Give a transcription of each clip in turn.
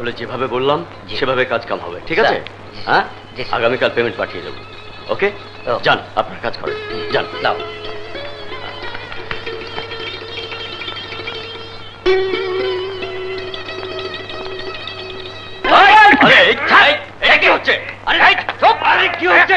তাহলে যেভাবে বললাম সেভাবে কাজ কাম হবে, ঠিক আছে? হ্যাঁ, আগামীকাল পেমেন্ট পাঠিয়ে দেবো। ওকে, যান আপনার কাজ করেন, যান। দাও। আরে কি হচ্ছে? আরে চুপ! আরে কি হচ্ছে?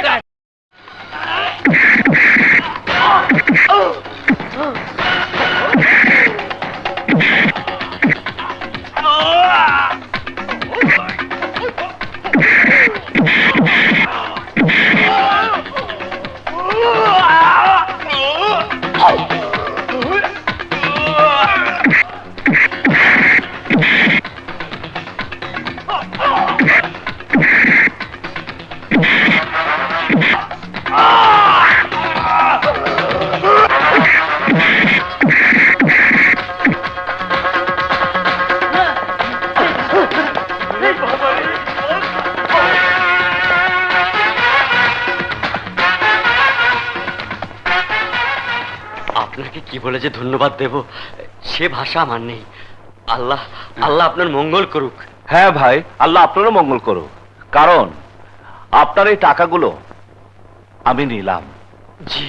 আপনাকে কি বলে যে ধন্যবাদ দেব সে ভাষা আমার নেই। আল্লাহ আল্লাহ আপনার মঙ্গল করুক। হ্যাঁ ভাই, আল্লাহ আপনারও মঙ্গল করুক। কারণ আপনার এই টাকাগুলো আমি নিলাম। জি?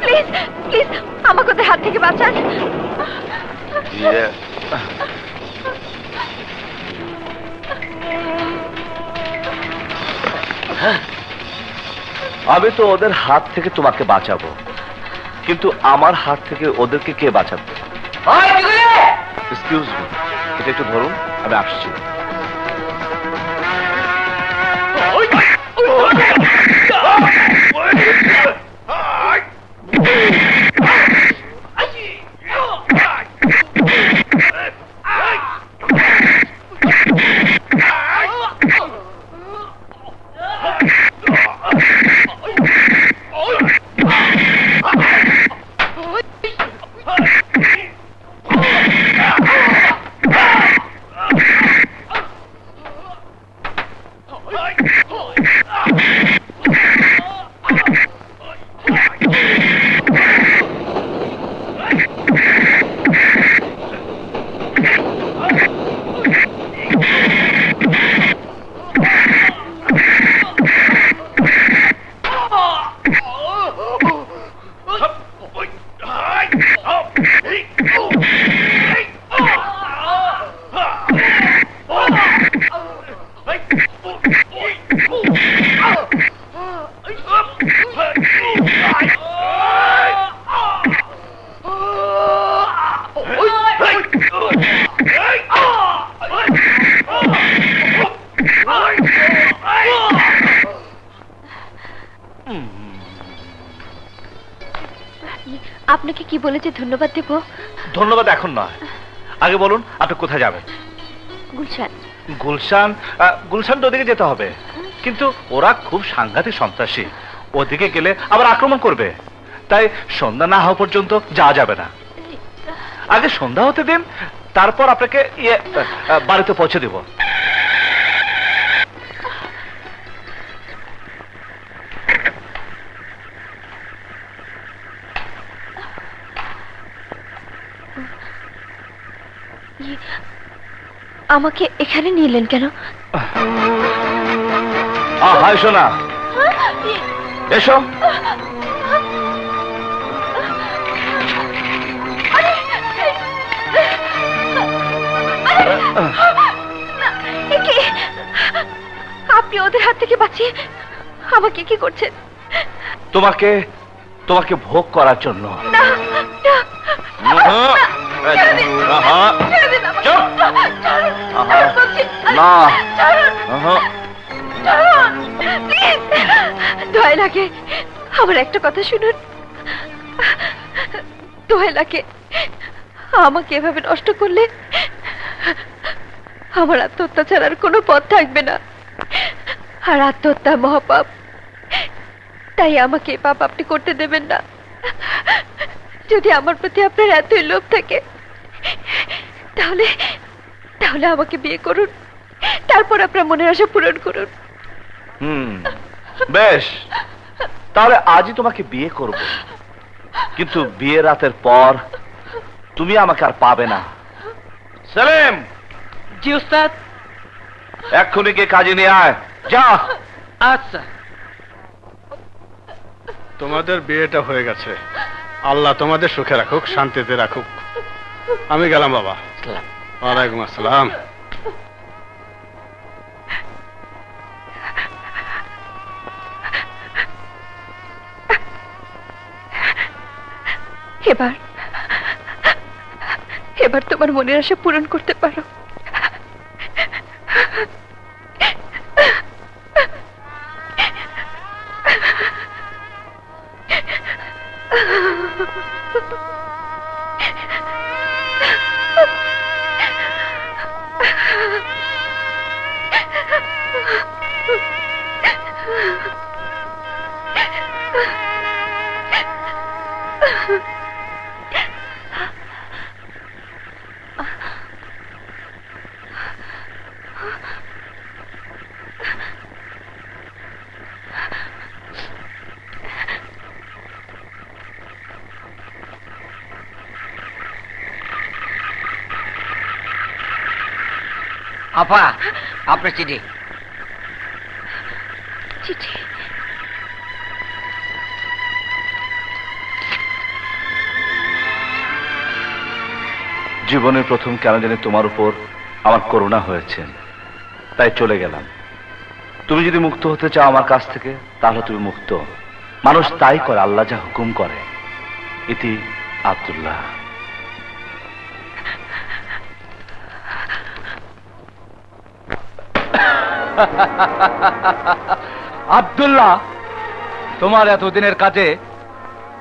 প্লিজ প্লিজ আমাকে ওদের হাত থেকে বাঁচান। আমি তো ওদের হাত থেকে তোমাকে বাঁচাবো, কিন্তু আমার হাত থেকে ওদেরকে কে বাঁচাবে? এক্সকিউজ মি, এটা একটু ধরুন, আমি আসছি। আপনাকে কি বলে যে ধন্যবাদ দেব? ধন্যবাদ এখন নয়, আগে বলুন আপনি কোথায় যাবেন? গুলশান। গুলশান? গুলশান তো ওদিকে যেতে হবে, কিন্তু ওরা খুব সাংঘাতিক সন্ত্রাসী, ওদিকে গেলে আবার আক্রমণ করবে, তাই সন্ধ্যা না হওয়া পর্যন্ত যাওয়া যাবে না। আগে সন্ধ্যা হতে দিন, তারপর আপনাকে বাড়িতে পৌঁছে দেব। আমাকে এখানে নিলেন কেন? হাই সোনা, এসো। আপনি ওদের হাত থেকে বাঁচিয়ে আমাকে কি করছেন? তোমাকে তোমাকে ভোগ করার জন্য। না না ছেড়ে দিন। আহা। ছেড়ে দিন আমাকে। চুপ। ছাড়ুন, আহা। ছাড়ুন বলছি। না। ছাড়ুন, আহা। ছাড়ুন, প্লিজ। দয়া লাগে, আমার একটা কথা শুনুন। দয়া লাগে, আমাকে এভাবে নষ্ট করলে আমার আত্মহত্যা ছাড়ার কোনো পথ থাকবে না। আর আত্মহত্যা মহাপাপ, তাই আমাকে এই পাপ আপনি করতে দেবেন না। যদি আমার প্রতি আপনার এতই লোভ থাকে, তাহলে তাহলে আমাকে বিয়ে করুন, তারপর আপনার মনের আশা পূরণ করুন। বেশ, তাহলে আজই তোমাকে বিয়ে করব, কিন্তু বিয়ে রাতের পর তুমি আমাকে আর পাবে না। সেলিম, জি উস্তাদ। এক্ষুনি গিয়ে কাজে নিয়ে আয়, যা। আচ্ছা। তোমাদের বিয়েটা হয়ে গেছে, আল্লাহ তোমাদের সুখে রাখুক, শান্তিতে রাখুক। আমি গেলাম বাবা। ওয়ালাইকুম আসসালাম। এবার এবার তোমার মনের আশা পূরণ করতে পারো। আপা, আপনার চিঠি। চিঠি? জীবনের প্রথম কেন জানি তোমার উপর আমার করুণা হয়েছে, তাই চলে গেলাম। তুমি যদি মুক্ত হতে চাও আমার কাছ থেকে, তাহলে তুমি মুক্ত। মানুষ তাই করে, আল্লাহ যা হুকুম করে। ইতি আব্দুল্লাহ। আব্দুল্লাহ, তোমার এতদিনের কাজে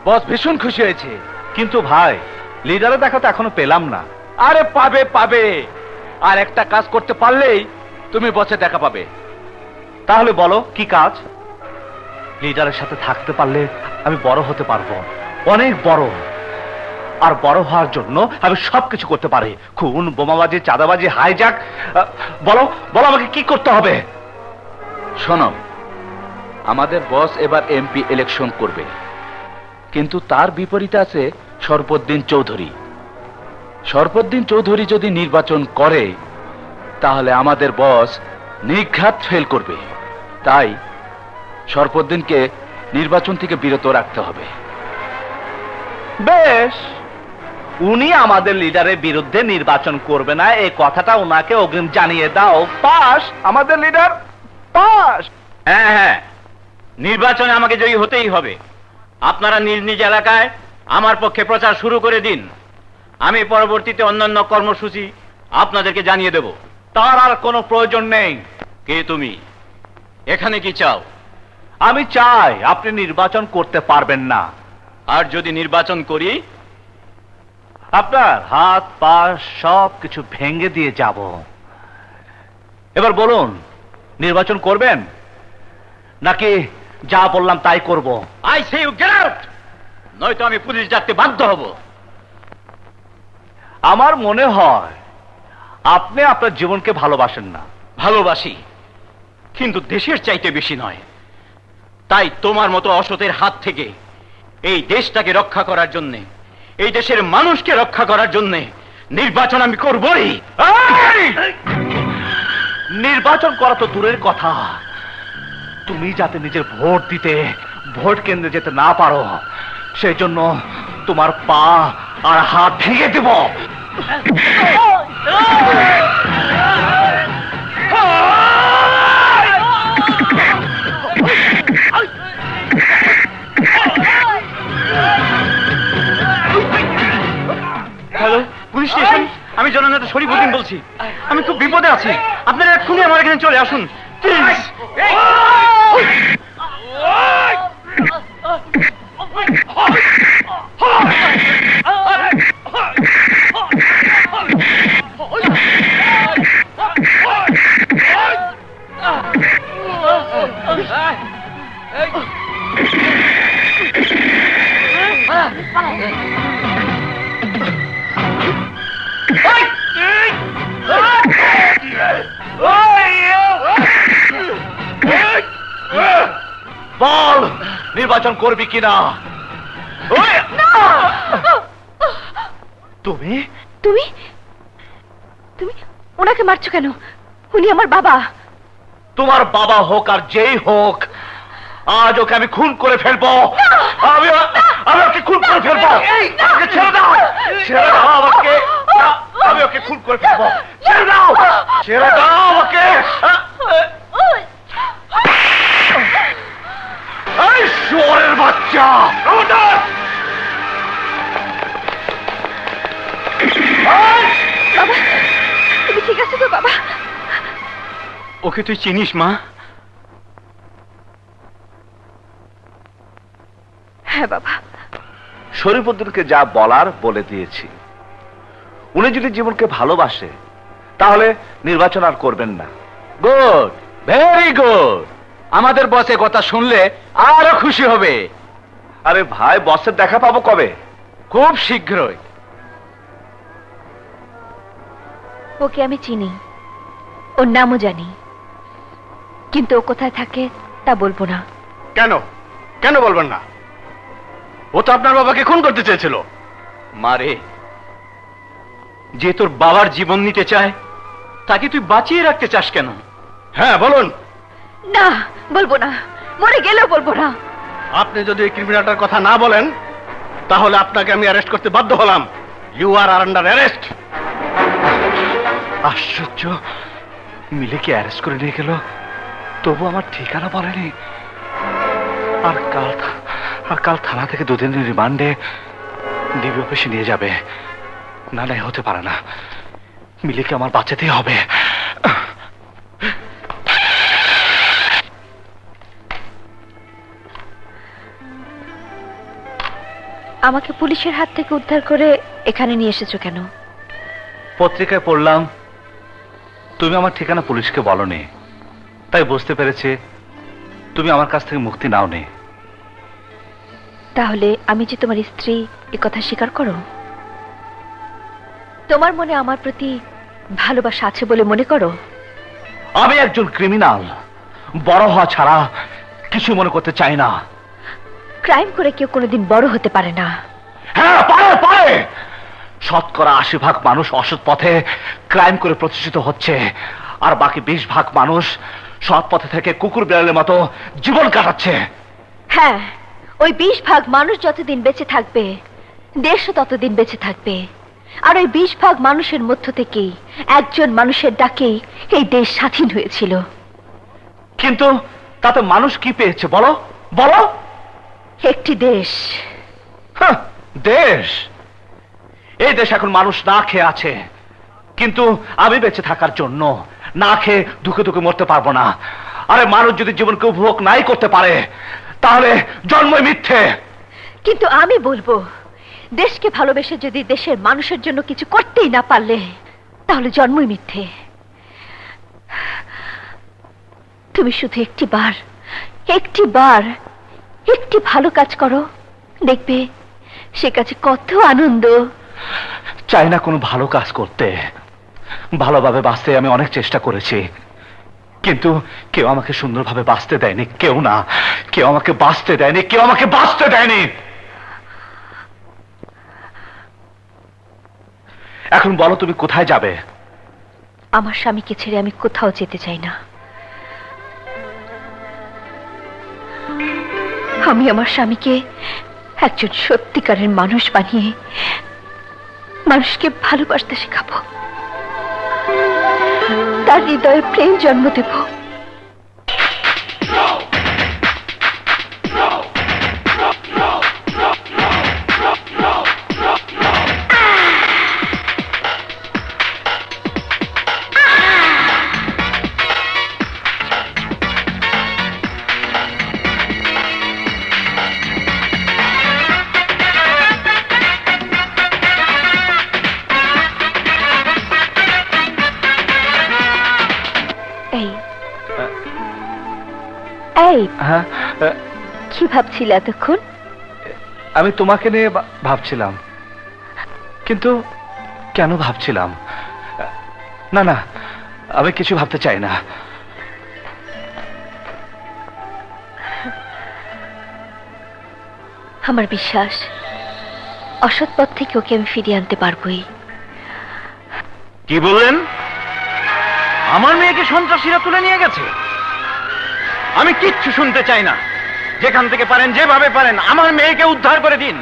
বস ভীষণ খুশি হয়েছে। কিন্তু ভাই, লিডারের দেখা তো এখনো পেলাম না। আরে পাবে পাবে, আর একটা কাজ করতে পারলেই তুমি বসে দেখা পাবে। তাহলে বলো কি কাজ? লিডারের সাথে থাকতে পারলে আমি বড় হতে পারবো, অনেক বড়। আর বড় হওয়ার জন্য আমি সবকিছু করতে পারি। খুন, বোমাবাজি, চাঁদাবাজি, হাইজ্যাক। বলো বলো আমাকে কি করতে হবে? শোনো, আমাদের বস এবার এমপি ইলেকশন করবে, কিন্তু তার বিপরীতে আছে শরফুদ্দিন চৌধুরী। শরফুদ্দিন চৌধুরী যদি নির্বাচন করে, তাহলে আমাদের বস নির্ঘাত ফেল করবে। তাই শরফুদ্দিনকে নির্বাচন থেকে বিরত রাখতে হবে। বেশ, উনি আমাদের লিডারের বিরুদ্ধে নির্বাচন করবে না, এই কথাটা ওনাকে অগ্রিম জানিয়ে দাও। পাস, আমাদের লিডার পাস। হ্যাঁ হ্যাঁ, নির্বাচনে আমাকে জয়ী হতেই হবে। আপনারা নিজ নিজ এলাকায় আমার পক্ষে প্রচার শুরু করে দিন। আমি পরবর্তীতে অন্যান্য কর্মসূচি আপনাদেরকে জানিয়ে দেব। তার আর কোনো প্রয়োজন নেই। কে তুমি? এখানে কি চাও? আমি চাই আপনি নির্বাচন করতে পারবেন না। আর যদি নির্বাচন করি? আপনার হাত পা সব কিছু ভেঙে দিয়ে যাব। এবার বলুন, নির্বাচন করবেন নাকি যা বললাম তাই করব? I say you get out, নয়তো আমি পুলিশ ডাকতে বাধ্য হব। আমার মনে হয় আপনি আপনার জীবনকে ভালোবাসেন না। ভালোবাসি, কিন্তু দেশের চাইতে বেশি নয়। তাই তোমার মতো অসতের হাত থেকে এই দেশটাকে রক্ষা করার জন্য, এই দেশের মানুষকে রক্ষা করার জন্য নির্বাচন আমি করবই। নির্বাচন করা তো দূরের কথা, তুমি যাতে নিজের ভোট দিতে ভোট কেন্দ্রে যেতে না পারো, সেই জন্য তোমার পা আর হাত ভেঙে দেব। হ্যালো, শরীফুদ্দিন বলছি, আমি খুব বিপদে আছি, আপনারা এক্ষুনি আমার এখানে চলে আসুন প্লিজ। বল নির্বাচন করবি কিনা? তুমি তুমি তুমি ওনাকে মারছো কেন? উনি আমার বাবা। তোমার বাবা হোক আর যেই হোক, আজ ওকে আমি খুন করে ফেলবো। আমি ওকে খুন করে ফেলবো। আমাকে ছেড়ে দাও, ছেড়ে দাও আমাকে। আমি ওকে খুন করে ফেলবো। ছেড়ে দাও, ছেড়ে দাও আমাকে। এই শুয়োরের বাচ্চা! বাবা, তুমি ঠিক আছে তো বাবা? ওকে তুই চিনিস মা? হ্যাঁ বাবা। শরীফুদ্দিনকে যা বলার বলে দিয়েছি। উনি যদি জীবনকে ভালোবাসে তাহলে নির্বাচন আর করবেন না। Good, very good. আমাদের বসে কথা শুনলে আরো খুশি হবে। আরে ভাই, বসের দেখা পাবো কবে? খুব শীঘ্রই। ওকে আমি চিনি, ওর নামও জানি, কিন্তু ও কোথায় থাকে তা বলবো না। কেন কেন বলবেন না? ও তো আপনার বাবাকে খুন করতে চেয়েছিল। মারে, যে তোর বাবার জীবন নিতে চায় তাকে তুই বাঁচিয়ে রাখতে চাস কেন? হ্যাঁ বলুন। না, বলবো না, মরে গেলেও বলবো না। আপনি যদি এই ক্রিমিনালটার কথা না বলেন তাহলে আপনাকে আমি অ্যারেস্ট করতে বাধ্য হলাম। You are under arrest. আশ্চর্য, মিলেকে অ্যারেস্ট করে নিয়ে গেল, তবু আমার ঠিকানা বলেনি। আর কাল থানা থেকে 2 দিনের রিমান্ডে ডিবি অফিসে নিয়ে যাবে। না না, হতে পারে না। মিলেকে আমার বাঁচাতেই হবে। আমাকে পুলিশের হাত থেকে উদ্ধার করে এখানে নিয়ে এসেছো কেন? পত্রিকায় পড়লাম তুমি আমার ঠিকানা পুলিশকে বলনি, তাই বুঝতে পেরেছি তুমি আমার কাছ থেকে মুক্তি নাওনি। তাহলে আমি যে তোমার স্ত্রী এ কথা স্বীকার করো? তোমার মনে আমার প্রতি ভালোবাসা আছে বলে মনে করো? আমি একজন ক্রিমিনাল, বড় হওয়া ছাড়া কিছু মনে করতে চাই না। ক্রাইম করে কেউ কোনোদিন বড় হতে পারে না। হ্যাঁ, পারে পারে। 80% মানুষ অসৎ পথে ক্রাইম করে প্রতিষ্ঠিত হচ্ছে, আর বাকি 20% মানুষ সৎ পথে থেকে কুকুর বিড়ালের মতো জীবন কাটাচ্ছে। হ্যাঁ, ওই 20% মানুষ যতদিন বেঁচে থাকবে দেশও ততদিন বেঁচে থাকবে। আর ওই 20% মানুষের মধ্য থেকেই একজন মানুষের ডাকেই এই দেশ স্বাধীন হয়েছিল। কিন্তু তাতে মানুষ কি পেয়েছে বলো বলো? একটি দেশ। হাহ, দেশ? এই দেশ এখন মানুষ না খেয়ে আছে, কিন্তু আমি বেঁচে থাকার জন্য না খেয়ে দুঃখে দুঃখে মরতে পারবো না। আরে মানুষ যদি জীবনকে উপভোগ নাই করতে পারে তাহলে জন্মই মিথ্যে। কিন্তু আমি বলবো, দেশকে ভালোবেসে যদি দেশের মানুষের জন্য কিছু করতেই না পারলে তাহলে জন্মই মিথ্যে। তুমি শুধু একটি বার একটি ভালো কাজ করো, দেখবে সে কাজে কত আনন্দ। চাই না কোনো ভালো কাজ করতে, ভালোভাবে বাঁচতে আমি অনেক চেষ্টা করেছি, কিন্তু কেউ আমাকে সুন্দরভাবে বাঁচতে দেয়নি। কেউ না, কেউ আমাকে বাঁচতে দেয়নি, কেউ আমাকে বাঁচতে দেয়নি। এখন বলো তুমি কোথায় যাবে? আমার স্বামীকে ছেড়ে আমি কোথাও যেতে চাই না। আমি আমার স্বামীকে একজন সত্যিকারের মানুষ বানিয়ে মানুষকে ভালোবাসতে শেখাবো, তার হৃদয়ে প্রেম জন্ম দেব। এই হ্যাঁ কি ভাবছিলে এতক্ষণ? আমি তোমাকে নিয়ে ভাবছিলাম, কিন্তু কেন ভাবছিলাম? না না, আমি কিছু ভাবতে চাই না। আমার বিশ্বাস অসৎ পথ থেকে ওকে আমি ফিরিয়ে আনতে পারবোই। কি বললেন? আমার মেয়েকে সন্ত্রাসীরা তুলে নিয়ে গেছে? আমি কিচ্ছু শুনতে চাই না। যেখান থেকে পারেন, যেভাবে পারেন, আমার মেয়েকে উদ্ধার করে দিন।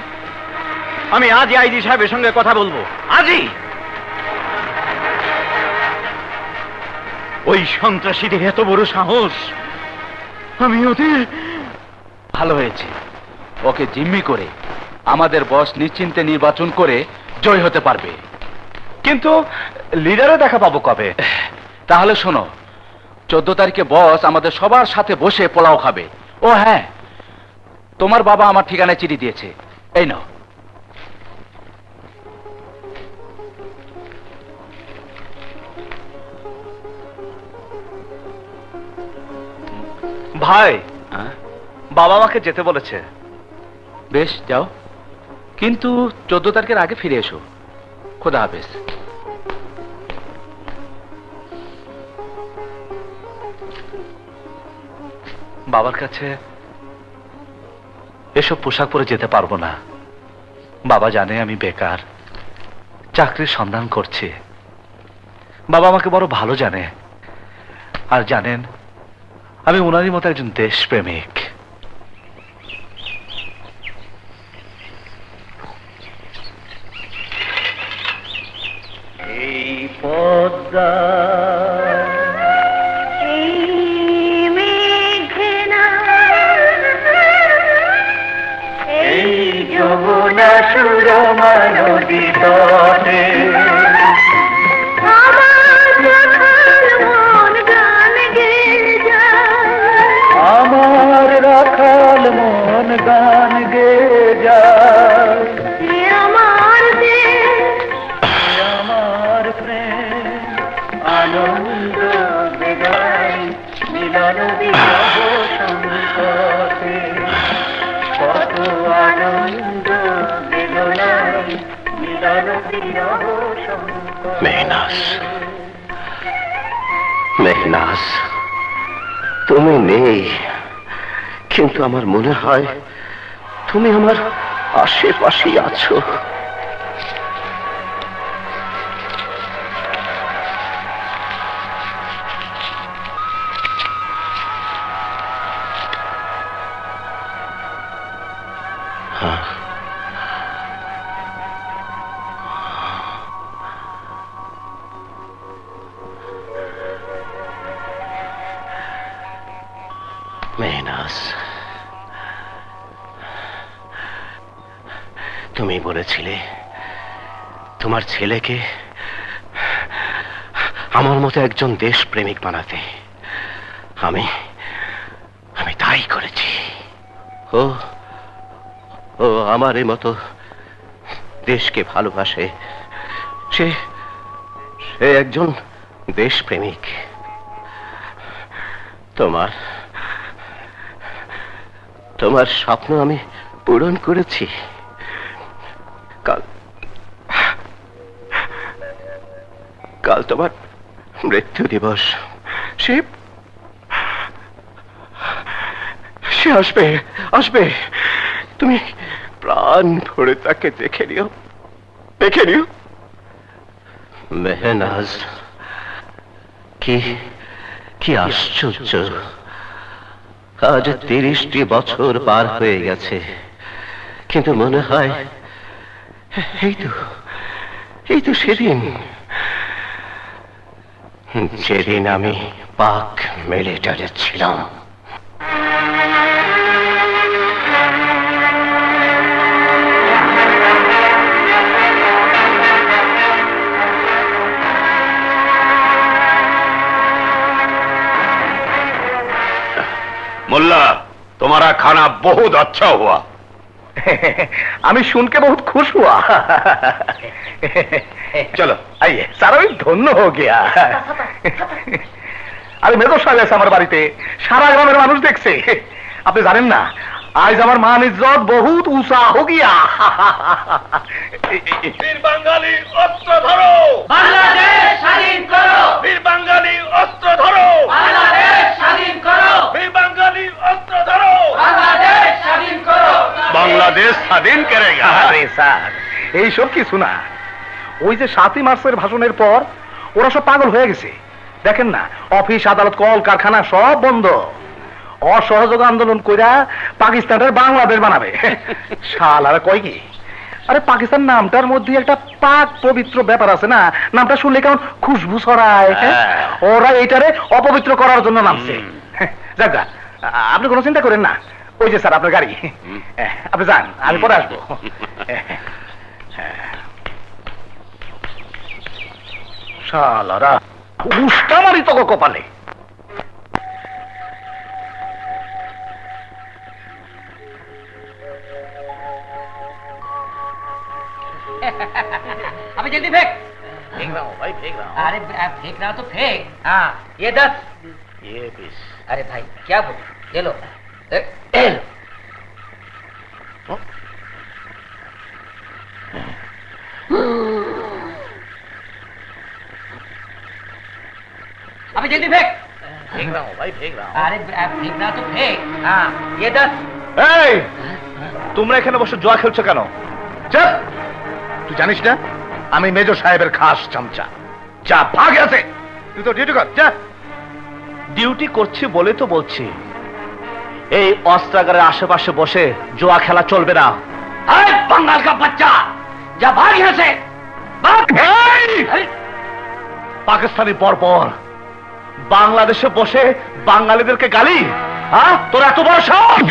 আমি আজই আইজি সাহেবের সঙ্গে কথা বলবো, আজই। ওই সন্ত্রাসীদের এত বড় সাহস, আমি ওদের... ভালো হয়েছে, ওকে জিম্মি করে আমাদের বস নিশ্চিন্তে নির্বাচন করে জয় হতে পারবে। কিন্তু লিডারে দেখা পাবো কবে? তাহলে শোনো, 14 তারিখে বস আমাদের সবার সাথে বসে পোলাও খাবে। ও হ্যাঁ, তোমার বাবা আমার ঠিকানায় চিঠি দিয়েছে, এই নাও। ভাই, বাবা আমাকে যেতে বলেছে। বেশ, যাও, কিন্তু 14 তারিখের আগে ফিরে এসো। খোদা হাফেজ। বাবার কাছে এসব পোশাক পরে যেতে পারবো না। বাবা জানে আমি বেকার, চাকরির সন্ধান করছি। বাবা আমাকে বড় ভালো জানে, আর জানেন আমি ওনারই মতো একজন দেশপ্রেমিক। এই পদ্মা যমুনা সুরমা নদী তটে আমার রাখাল মন গান গে যায়, আমার প্রেম আনন্দ বেগাই মিলন বিরহ সংকটে, কত আনন্দ বেদনায় মিলন বিরহ সংকটে। মেহনাজ, মেহনাজ, তুমি নেই, কিন্তু আমার মনে হয় তুমি আমার আশেপাশেই আছো। মেহনাজ, তুমি বলেছিলে তোমার ছেলেকে আমার মতো একজন দেশপ্রেমিক বানাতে। আমি তাই করেছি। ও ও আমার এই মতো দেশকে ভালোবাসে, সে একজন দেশপ্রেমিক। তোমার স্বপ্ন আমি পূরণ করেছি। কাল তোমার মৃত্যু দিবস, সে আসবে আসবে। তুমি প্রাণ ভরে তাকে দেখে নিও। মেহনাজ, কি আশ্চর্য, আজ 30টি বছর পার হয়ে গেছে, কিন্তু মনে হয় এই তো সেদিন, যেদিন আমি পাক মিলিটারে ছিলাম। मुल्ला, तुम्हारा खाना बहुत अच्छा हुआ। আমি শুনকে बहुत खुश हुआ। चलो आइए, सारा भी धन्य हो गया। আরে মেজর সাহেব আছে আমার বাড়িতে, সারা গ্রামের মানুষ দেখছে। আপনি জানেন না, আজ আমার মান ইজ্জত বহুত উঁচা হো গিয়া। বীর বাঙালি অস্ত্র ধরো, বাংলাদেশ স্বাধীন করো, বীর বাঙালি অস্ত্র ধরো, বাংলাদেশ স্বাধীন করো, বীর বাঙালি অস্ত্র ধরো, বাংলাদেশ স্বাধীন করো। বাংলাদেশ স্বাধীন করেগা। আরে স্যার, এইসব কিছু না। ওই যে 7ই মার্চের ভাষণের পর ওরা সব পাগল হয়ে গেছে। দেখেন না, অফিস আদালত কল কারখানা সব বন্ধ। অসহযোগ আন্দোলন কইরা পাকিস্তানের বাংলাদেশ বানাবে। শালারা কয় কি, আরে পাকিস্তান নামটার মধ্যে একটা পাক পবিত্র ব্যাপার আছে না, নামটা শুনলে কেমন খুশবু ছড়ায়। ওরা এইটারে অপবিত্র করার জন্য নামছে। যাক, আপনি কোনো চিন্তা করেন না। ওই যে স্যার আপনার গাড়ি, আপনি যান, আমি পরে আসবো। শালারা উস্কা মারি তো কপালে। अभी जल्दी फेंक। फेंक रहा हूँ भाई, फेंक रहा हूँ। अरे फेंक रहा तो फेंक। हाँ ये 10। ये 20। अरे भाई क्या बोल, ले लो। ले लो। अभी जल्दी फेंक। फेंक रहा हूँ भाई, फेंक रहा हूँ। अरे फेंक रहा तो फेंक। हाँ ये 10। এই, তোমরা এখানে বসে জুয়া খেলছো কেন? চুপ! তুই জানিস না আমি মেজর সাহেবের খাস চামচা। যা ভাগ আছে, তুই তো ডিউটি কর, যা। ডিউটি করছি বলে তো বলছি, এই অস্ত্রাগারের আশেপাশে বসে জুয়া খেলা চলবে না। अरे बंगाल का बच्चा, जा भाग यहाँ से। भाग। এই! পাকিস্তানি বর্বর বাংলাদেশে বসে বাঙালিদেরকে গালি, হ্যাঁ? তোর এত বড় সাহস!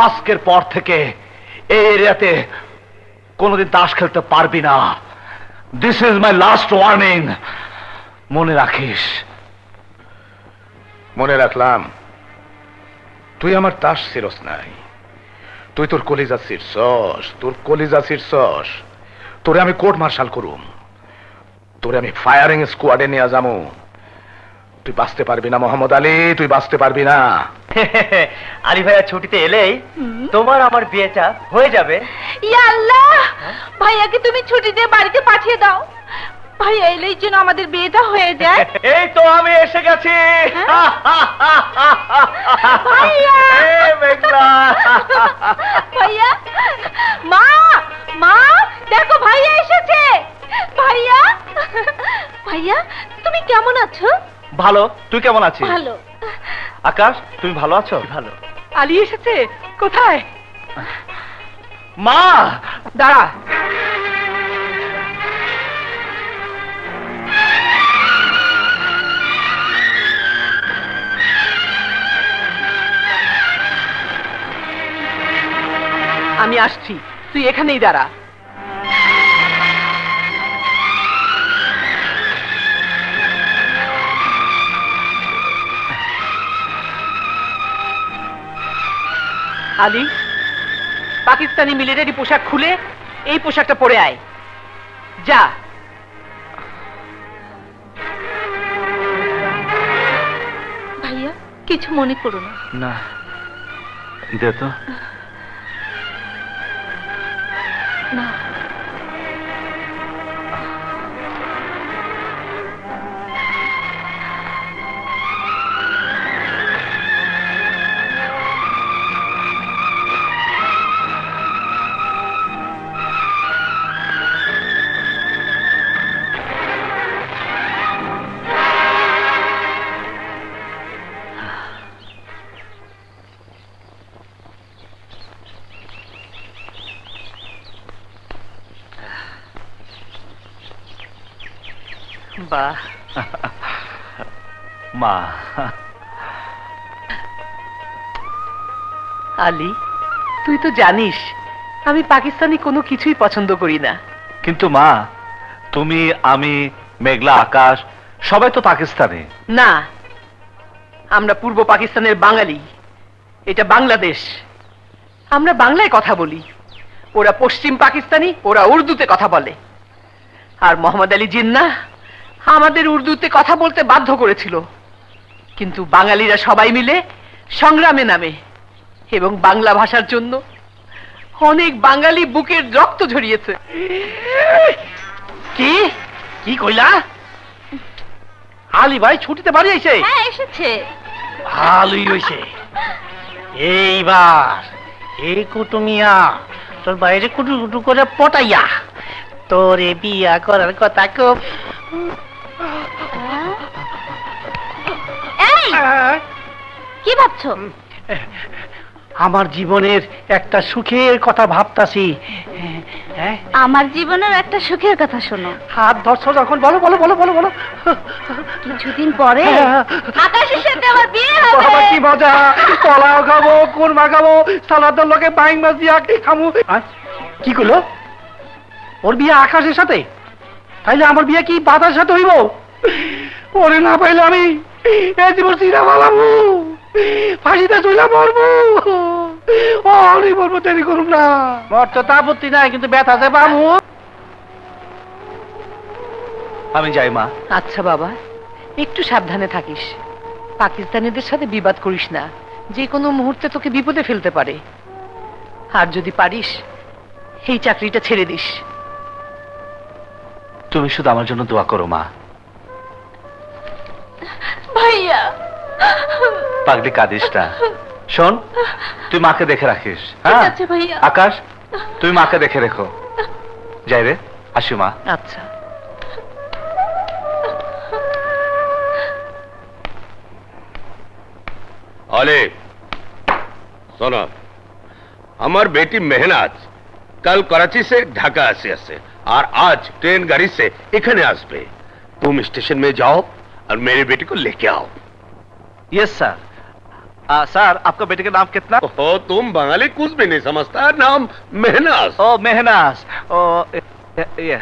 আজকের পর থেকে এই এরিয়াতে কোনোদিন তাস খেলতে পারবি না। This is my last warning, মনে রাখিস। মনে রাখলাম। তুই আমার তাস ছিরস নাই, তুই তোর কলিজা ছিরছস, তোর কলিজা ছিরছস। তোরে আমি কোর্ট মার্শাল করুম, তোরে আমি ফায়ারিং স্কোয়াডে নিয়ে যাবো। তুই বাঁচতে পারবি না মোহাম্মদ আলী, তুই বাঁচতে পারবি না। আলী ভাইয়া ছুটিতে এলেই তোমার আমার বিয়েটা হয়ে যাবে। ইয়া আল্লাহ, ভাইয়াকে তুমি ছুটি দিয়ে বাড়িতে পাঠিয়ে দাও। ভাইয়া এলেই যেন আমাদের বিয়েটা হয়ে যায়। এই তো আমি এসে গেছি। ভাইয়া! এই মেঘলা। ভাইয়া, মা, মা, দেখো ভাইয়া এসেছে। ভাইয়া, ভাইয়া তুমি কেমন আছো? ভালো, তুই কেমন আছিস? ভালো। আকাশ, তুমি ভালো আছো? ভালো। আলী এসেছে কোথায়? মা, দাঁড়া। আমি আসছি, তুই এখানেই দাঁড়া। আলী, পাকিস্তানি মিলিটারি পোশাক খুলে এই পোশাকটা পরে আয়। যা। ভাইয়া কিছু মনে করো না। না, দে তো। না, বাহ, মা, আলী, তুই তো জানিস আমি পাকিস্তানি কোনো কিছুই পছন্দ করি না। কিন্তু মা, তুমি, আমি, মেঘলা আকাশ সবাই তো পাকিস্তানি। না, আমরা পূর্ব পাকিস্তানের বাঙালি। এটা বাংলাদেশ। আমরা বাংলায় কথা বলি, ওরা পশ্চিম পাকিস্তানি, ওরা উর্দুতে কথা বলে। আর মোহাম্মদ আলী জিন্নাহ আমাদের উর্দুতে কথা বলতে বাধ্য করেছিল, কিন্তু বাঙালিরা সবাই মিলে সংগ্রামে নামে এবং বাংলা ভাষার জন্য অনেক বাঙালি বুকের রক্ত ঝরিয়েছে। কি কি কইলা? আলী ভাই ছুটিতে বাড়ি আইছে? হ্যাঁ, এসেছে। ভালোই হইছে। এইবার এই কুটুমিয়া তোর বাইরে কুটু কুটু করে পটাইয়া তোরে বিয়া করার কথা খুব। এই, কি ভাবছো? আমার জীবনের একটা সুখের কথা ভাবতাছি। আমার জীবনের একটা সুখের কথা শোনো। হাত ধরছো যখন, বলো বলো বলো বলো বলো। কিছুদিন পরে আকাশের সাথে আমার বিয়ে বাবা হবে। কি মজা! পোলাও খাবো, কোরমা খাবো, সালাদের লোকে বাইং মাছ দিয়া খামু। কি করলো? ওর বিয়ে আকাশের সাথে? তাইলে আমার বিয়ে কি বাতার সাথে হইব? ওরে না পাইলে আমি এই জীবন চিরা পালাবো, ফাঁসিতে চলে মরবো। অনেক মরবো, দেরি করুন না। মোর তো আপত্তি নাই, কিন্তু ব্যথা যে পাবো। আমি যাই মা। আচ্ছা বাবা, একটু সাবধানে থাকিস। পাকিস্তানিদের সাথে বিবাদ করিস না, যে কোনো মুহূর্তে তোকে বিপদে ফেলতে পারে। আর যদি পারিস এই চাকরিটা ছেড়ে দিস। তুমি শুধু আমার জন্য দোয়া করো মা। ভাইয়া, পাগলি কাঁদিস না। শোন, তুই মাকে দেখে রাখিস। হ্যাঁ আছে ভাইয়া। আকাশ, তুই মাকে দেখে রেখো। যাই রে, আসি মা। আচ্ছা। अले सुनो, हमार बेटी मेहनाज कल कराची से ढाका आसे और आज ट्रेन गाड़ी से इखने आसबे। तुम स्टेशन में जाओ और मेरी बेटी को लेके आओ। Yes sir. सर, आपका बेटे का नाम कितना? ओ, तुम बंगाली कुछ भी नहीं समझता, नाम मेहनाज। ओ मेहनाज। ओ ये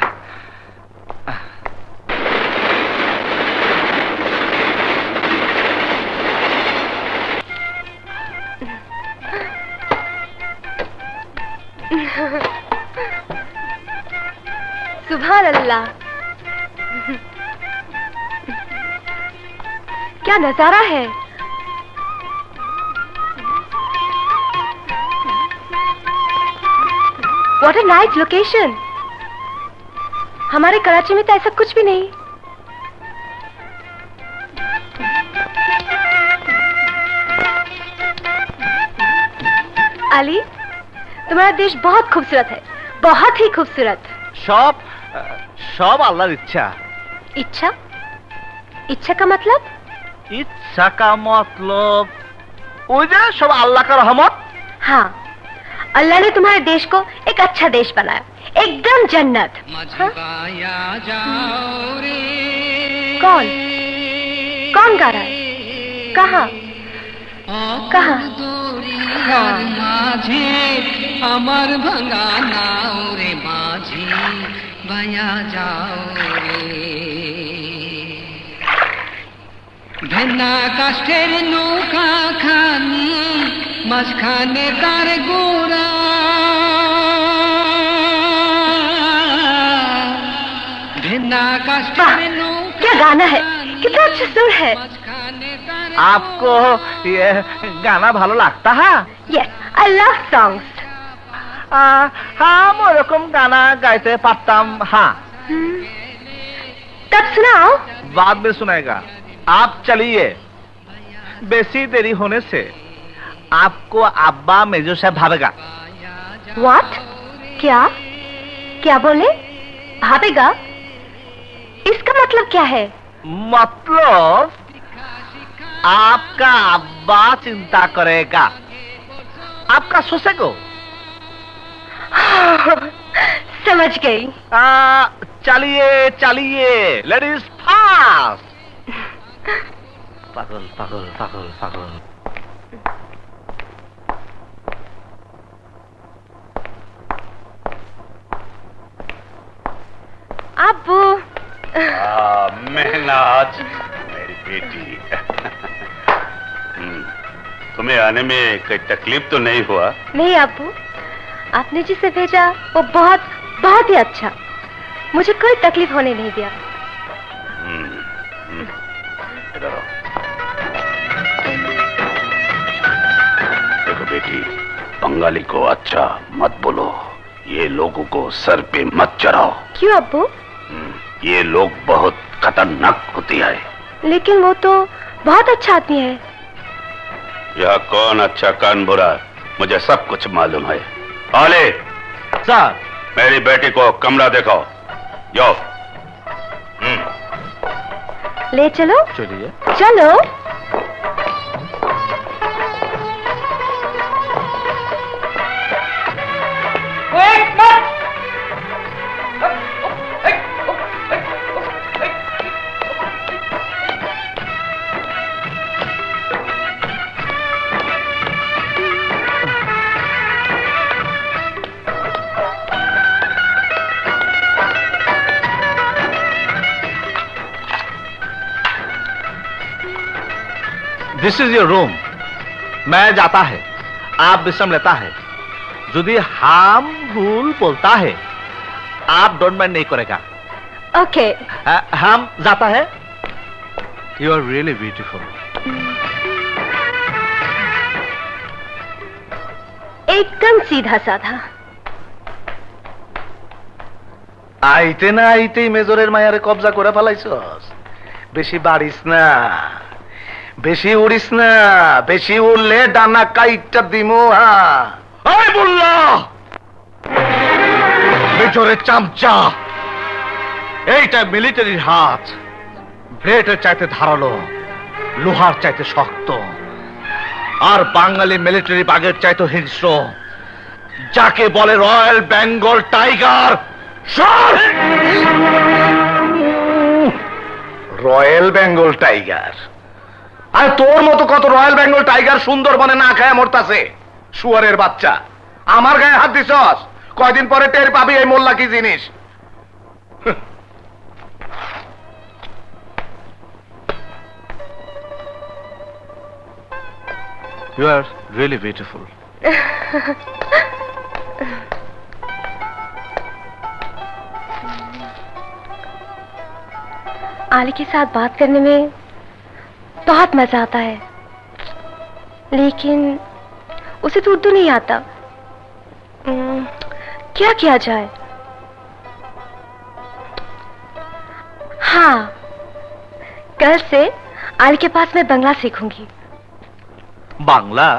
सुभान अल्लाह, क्या नजारा है। What a nice location. हमारे कराची में तो ऐसा कुछ भी नहीं। अली, तुम्हारा देश बहुत खूबसूरत है, बहुत ही खूबसूरत। सब सब আল্লাহর ইচ্ছা। इच्छा? इच्छा का मतलब? ইচ্ছা का मतलब ওই যে সব আল্লাহ का रहमत। हाँ, अल्लाह ने तुम्हारे देश को एक अच्छा देश बनाया, एकदम जन्नत। हाँ? कौन कौन गा रहा है? कहाँ कहाँ? हाँ। আমার ভাঙা নাও রে মাঝি ভায়া যাও রে, ভেন্না কাষ্ঠের নৌকা খানি মাঝখানে তার গোড়া, ভেন্না কাষ্ঠের নৌকা। क्या गाना है, कितना अच्छा सुर है। आपको ये गाना ভালো लगता है? Yes, I love songs. हम ওরকম গানা গাইতে পারতাম। हाँ, तब सुनाओ। बाद में सुनाएगा। आप चलिए, बेसी देरी होने से आपको अब्बा मेजो साहब भागेगा। What? क्या क्या बोले? भागेगा? इसका मतलब क्या है? मतलब आपका अब्बा चिंता करेगा, आपका सोचेगा। समझ गई। चलिए चलिए, लेडीज फास्ट। पागल पागल पागल पागल। अब्बू मेहनाज मेरी बेटी तुम्हें आने में कोई तकलीफ तो नहीं हुआ? नहीं अब्बू, आपने जिसे भेजा वो बहुत बहुत ही अच्छा, मुझे कोई तकलीफ होने नहीं दिया। इधर आओ। देखो बेटी, बंगाली को अच्छा मत बोलो, ये लोगों को सर पे मत चढ़ाओ। क्यों अब्बू? ये लोग बहुत खतरनाक होती है। लेकिन वो तो बहुत अच्छा आदमी है। यह कौन अच्छा कौन बुरा मुझे सब कुछ मालूम है। आले सर, मेरी बेटी को कमरा देखो, जाओ। ले चलो। चलिए। चलो। This is your room. मैं जाता है, आप विश्राम लेता है। यदि हम भूल बोलता है आप डोंट माइंड नहीं करेगा। ओके। हम जाता है। You are really beautiful. एकदम सीधा साधा। আইতে না আইতেই মেজরের মায়ারে কবজা করে ফেলাইছস। বেশি বাড়িস না, বেশি উড়িস না, বেশি উড়লে ডানা কাইটটা দিমু। আই বললা মেজরের চামচা, এইটা মিলিটারির হাত। ব্লেডের চাইতে ধারালো, লোহার চাইতে শক্ত, আর বাঙালি মিলিটারি বাঘের চাইতে হিংস্র, যাকে বলে royal Bengal tiger. Royal Bengal tiger? আর তোর মতো কত রয়্যাল বেঙ্গল টাইগার সুন্দরবনে না খায় মরতাছে। শুয়ারের বাচ্চা, আমার গায়ে হাত দিছস, কয়দিন পরে টের পাবি এই মোল্লা কি জিনিস। You are really beautiful. आली के साथ बात करने में बहुत मजा आता है, लेकिन उसे तो उर्दू नहीं आता। क्या किया जाए? हाँ, कल से आली के पास मैं बांग्ला सीखूंगी। बांग्ला?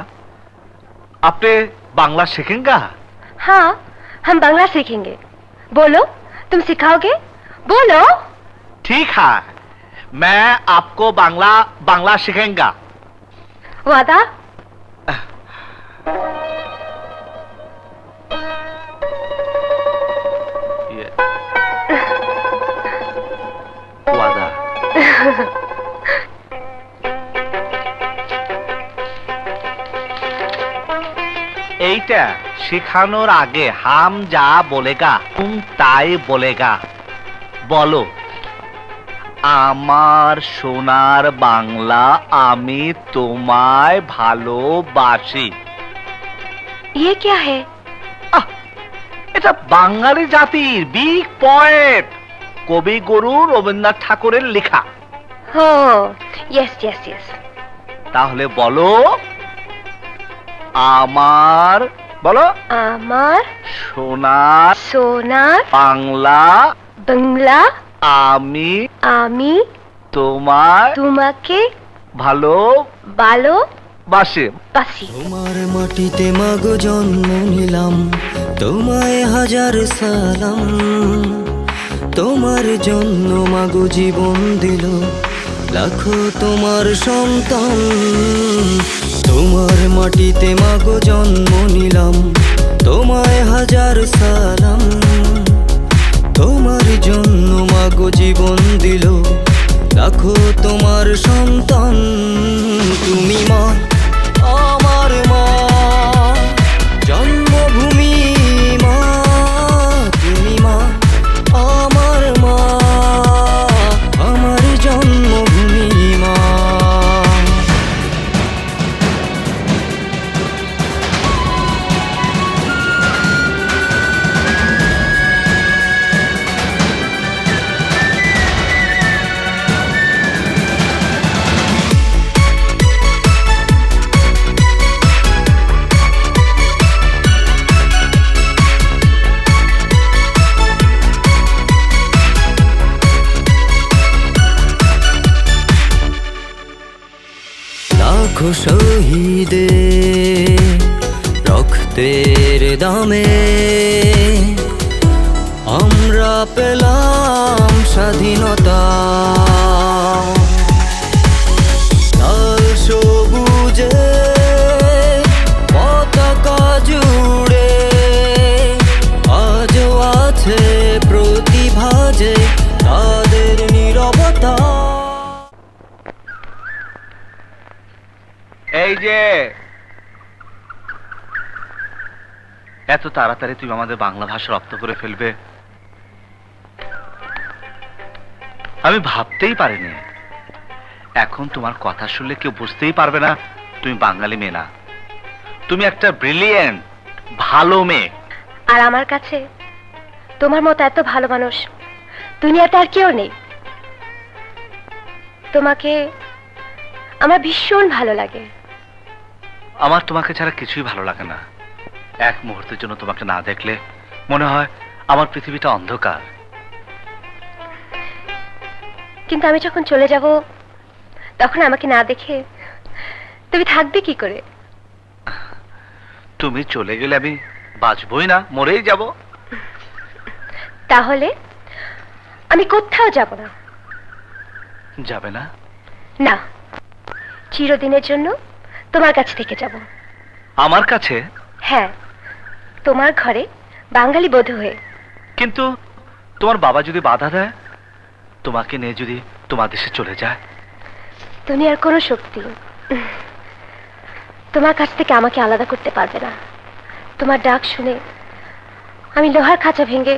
आपने बांग्ला सीखेंगे? हाँ, हम बांग्ला सीखेंगे। बोलो, तुम सिखाओगे? बोलो। ठीक है, मैं आपको बांग्ला सिखाऊंगा। वादा? वादा। এইটা শেখানোর আগে হাম যা বলেগা তুম তাই বলেগা। বলো, আমার সোনার বাংলা, আমি তোমায় ভালোবাসি। ये क्या है? এটা বাঙালি জাতির বিগ পয়েন্ট, কবিগুরু রবীন্দ্রনাথ ঠাকুরের লেখা। हो, यस यस यस। তাহলে বলো, আমার, বলো, আমার সোনার সোনার বাংলা, বাংলা, আমি তোমায় তোমাকে ভালোবাসি। তোমার মাটিতে মাগো জন্ম নিলাম, তোমায় হাজার সালাম। তোমার জন্য মাগো জীবন দিল লাখো তোমার সন্তান। তোমার মাটিতে মাগো জন্ম নিলাম, তোমায় হাজার সালাম। তোমার জন্য মাগো জীবন দিল লাখো তোমার সন্তান। তুমি মা, আমার মা, জন্মভূমি মা। তুমি মা, আমার মা, লাখো শহীদে রক্তের দামে আমরা পেলাম স্বাধীনতা। লাল সবুজে পতাকা জুড়ে আজও আছে প্রতিভা যে তাদের নীরবতা। এই যে এত তাড়াতাড়ি তুমি আমাদের বাংলা ভাষা রপ্ত করে ফেলবে আমি ভাবতেই পারিনি। এখন তোমার কথা শুনলে কেউ বুঝতেই পারবে না তুমি বাঙালি মেয়ে না, তুমি একটা ব্রিলিয়েন্ট ভালো মেয়ে। আর আমার কাছে তোমার মতো এত ভালো মানুষ দুনিয়াতে আর কেউ নেই। তোমাকে আমার ভীষণ ভালো লাগে। আমার তোমাকে ছাড়া কিছুই ভালো লাগে না। এক মুহূর্তের জন্য তোমাকে না দেখলে মনে হয় আমার পৃথিবীটা অন্ধকার। কিন্তু আমি যখন চলে যাব তখন আমাকে না দেখে তুমি থাকবে কি করে? তুমি চলে গেলে আমি বাঁচবই না, মরেই যাব। তাহলে আমি কোথাও যাব না। যাবে না? না, চিরদিনের জন্য তোমার কাছ থেকে যাব। আমার কাছে? হ্যাঁ, তোমার ঘরে বাঙালি বধূ হয়ে। কিন্তু তোমার বাবা যদি বাধা দেয়, তোমাকে নিয়ে যদি তোমার দেশে চলে যায়? দুনিয়ার কোনো শক্তি তোমার কাছ থেকে আমাকে আলাদা করতে পারবে না। তোমার ডাক শুনে আমি লোহার খাঁচা ভেঙে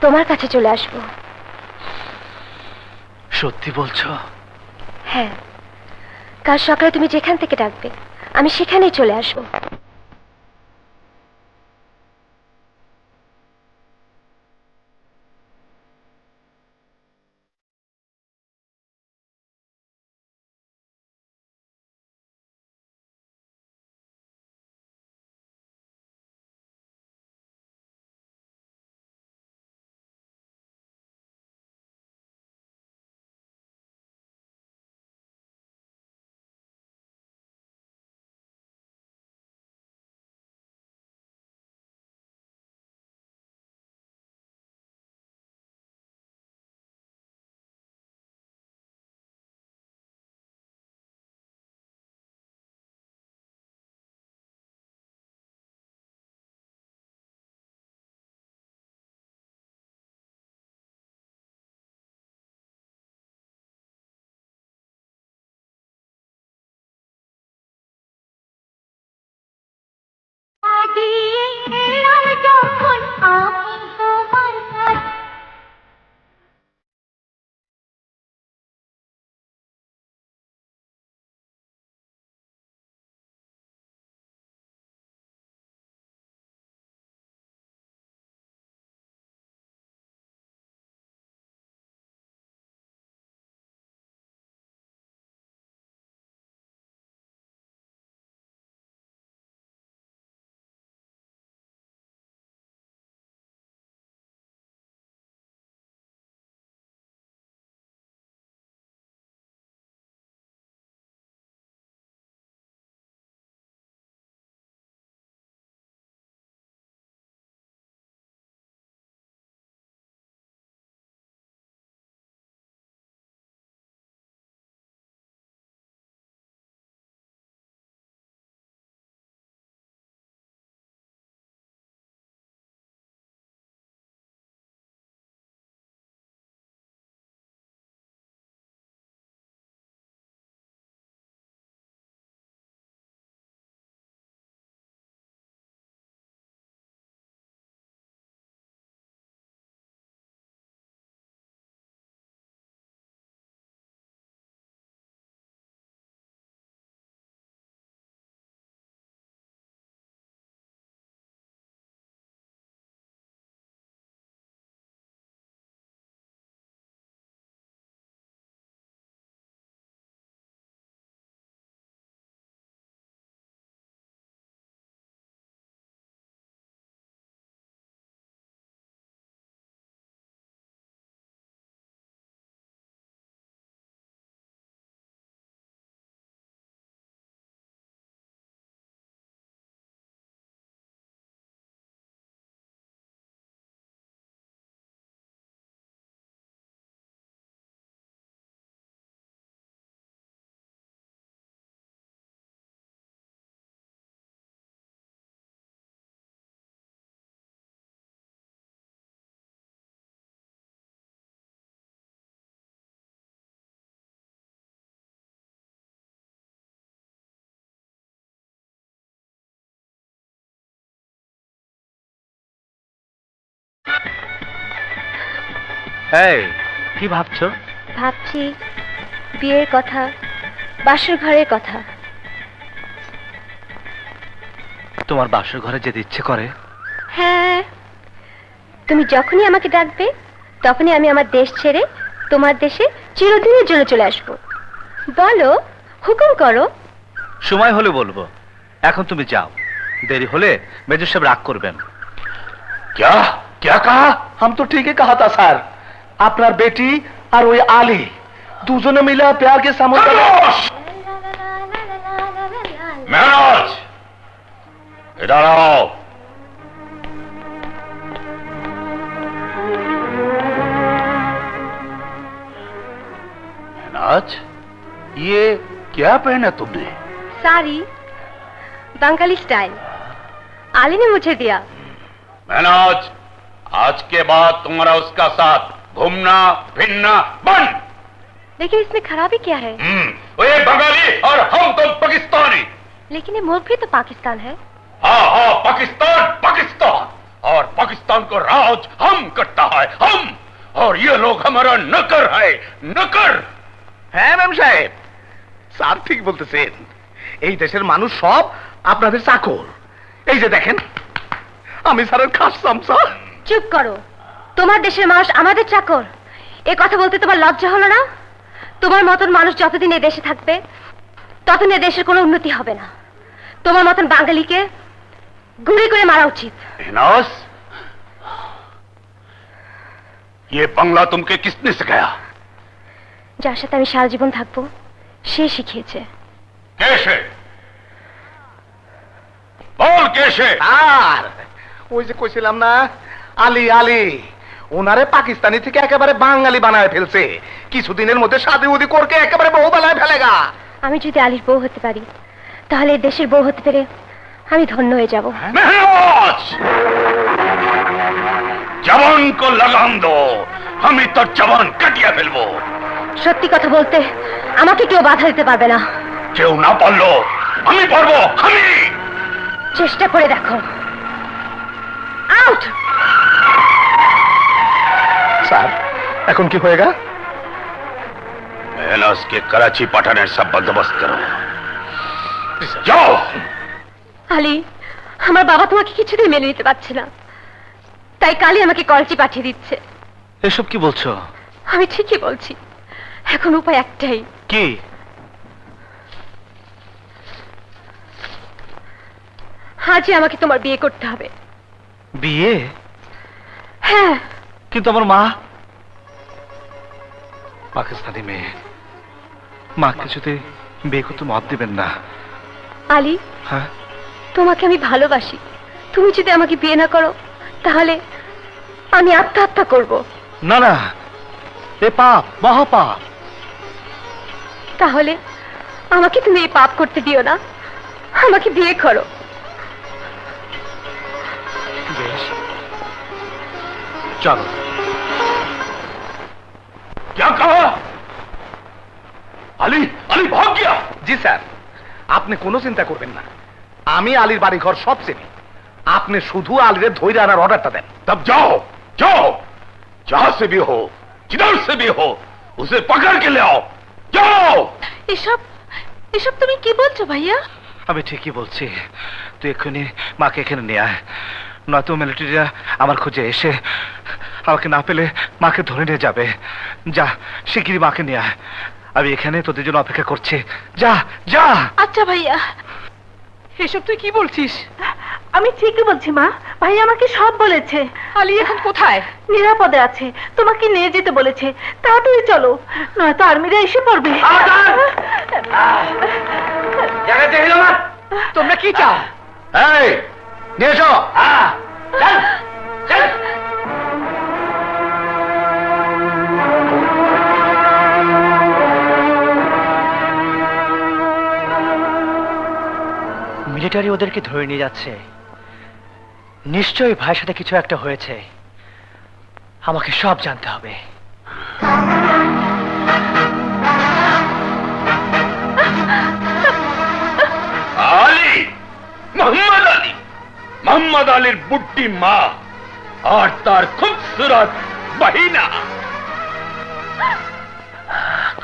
তোমার কাছে চলে আসব। সত্যি বলছো? হ্যাঁ, কাল সকালে তুমি যেখান থেকে ডাকবে আমি সেখানেই চলে আসবো। এই কি ভাবছো? ভাবছি বিয়ের কথা, বাসর ঘরের কথা। তোমার বাসর ঘরে যেতে ইচ্ছে করে? হ্যাঁ, তুমি যখনই আমাকে ডাকবে তখনই আমি আমার দেশ ছেড়ে তোমার দেশে চিরদিনের জন্য চলে আসবো। বলো, হুকুম করো। সময় হলে বলবো, এখন তুমি যাও, দেরি হলে মেজর সাহেব রাগ করবেন। क्या क्या कहा? हम तो ठीक ही कहा था सर। আপনার বেটি আর ওই আলী দুজনে মিলে প্যার के समुद्र মেহরাজ, इधर आओ। मेहनाज, ये क्या पहना तुमने? साड़ी, बंगाली स्टाइल। आली ने मुझे दिया। मेहनाज, आज के बाद तुम्हारा उसका साथ घूमना फिरना बंद। लेकिन इसमें खराबी क्या है? वो ये बंगाली और हम तो पाकिस्तानी। लेकिन ये मुल्क भी तो पाकिस्तान है। हाँ हाँ, पाकिस्तान पाकिस्तान, और पाकिस्तान को राज हम करता है, हम। और ये लोग हमारा नकर है, नकर। হ্যাঁ ম্যাম সাহেব, স্যার ঠিক বলতেছেন। এই দেশের মানুষ সব আপনাদের চাকর। এই যে দেখেন, আমি স্যারের খাস চামচা। চুপ করো, তোমার দেশের মানুষ আমাদের চাকর, এ কথা বলতে তোমার লজ্জা হলো না? তোমার মতন মানুষ যতদিন এই দেশে থাকবে ততদিন এই দেশের কোনো উন্নতি হবে না। তোমার মতন বাঙালিকে গুলি করে মারা উচিত। मेहनाज, ये बंगला तुमके किसने सिखाया? যার সাথে আমি সারা জীবন থাকবো সে শিখিয়েছে। कैसे? बोल कैसे? আর ওই যে কইছিলাম না, আলী আলী ওনারে পাকিস্তানি থেকে একেবারে বাঙালি বানায় ফেলছে। কিছুদিনের মধ্যে শাদি উদি করকে একেবারে বউ বানায় ফেলেগা। আমি যদি আলীর বউ হতে পারি তাহলে এই দেশের বউ হতে পেরে আমি ধন্য হয়ে যাব। मेहनाज, जवान को लगाम दो, हम ही तो जवान कटिया ফেলবো। সত্যি কথা বলতে আমাকে কেউ বাধা দিতে পারবে না। কেউ না পারলো আমি পারবো, আমি। চেষ্টা করে দেখো। আউট। স্যার এখন কি হয়েগা? मेहनाज के कराची पाठाने सब बंदोबस्त करो, जाओ। আলী, আমার বাবা তোমাকে কিছুতেই মেনে নিতে পারছে না, তাই কালই আমাকে করাচি পাঠিয়ে দিচ্ছে। এসব কি বলছো? আমি ঠিকই বলছি, এখন উপায় একটাই। কি? আজই আমাকে তোমার বিয়ে করতে হবে। বিয়ে? হ্যাঁ। কিন্তু আমার মা পাকিস্তানি মেয়ে, মা কিছুতে বিয়ে করতে মত দিবেন না। আলী, হ্যাঁ, তোমাকে আমি ভালোবাসি, তুমি যদি আমাকে বিয়ে না করো তাহলে আমি আত্মহত্যা করব। না না, এ পাপ, মহাপাপ। তাহলে আমাকে তুমি এই পাপ করতে দিও না, আমাকে বিয়ে করো। বেশ, চলো। क्या कहा? अली अली भाग गया? জি স্যার, আপনি কোনো চিন্তা করবেন না, আমি আলীর বাড়ি ঘর সব চিনি। আপনি শুধু আলীরে ধৈর্য আনার অর্ডারটা দেন। तब जाओ जाओ, जहां से भी हो, जिधर से भी हो, उसे पकड़ के ले आओ, जाओ। এসব এসব তুমি কি বলছো ভাইয়া? আমি ঠিকই বলছি, তুই এক্ষুনি মাকে এখানে নিয়ে আয়, নয়তো মিলিটারিরা আমার খোঁজে এসে আমাকে না পেলে মাকে ধরে নিয়ে যাবে। যা, শিগগিরই মাকে নিয়ে আয়, আমি এখানে তোদের জন্য অপেক্ষা করছি। যা যা। আচ্ছা ভাইয়া, এসব তুই কি বলছিস? আমি ঠিকই বলছি মা, ভাই আমাকে সব বলেছে। আলী এখন কোথায়? নিরাপদে আছে, তোমাকে নিয়ে যেতে বলেছে। তাড়াতাড়ি চলো, নয়তো আর্মিরা এসে পড়বে। তোমরা কি চাও? এই নিয়ে এসো। चल चल। মিলিটারি ওদেরকে ধরে নিয়ে যাচ্ছে, নিশ্চয়ই ভাইয়ের সাথে কিছু একটা হয়েছে, আমাকে সব জানতে হবে। আলী, মোহাম্মদ আলী, মোহাম্মদ আলীর বুড্ডি মা আর তার খুবসুরত বাহিনা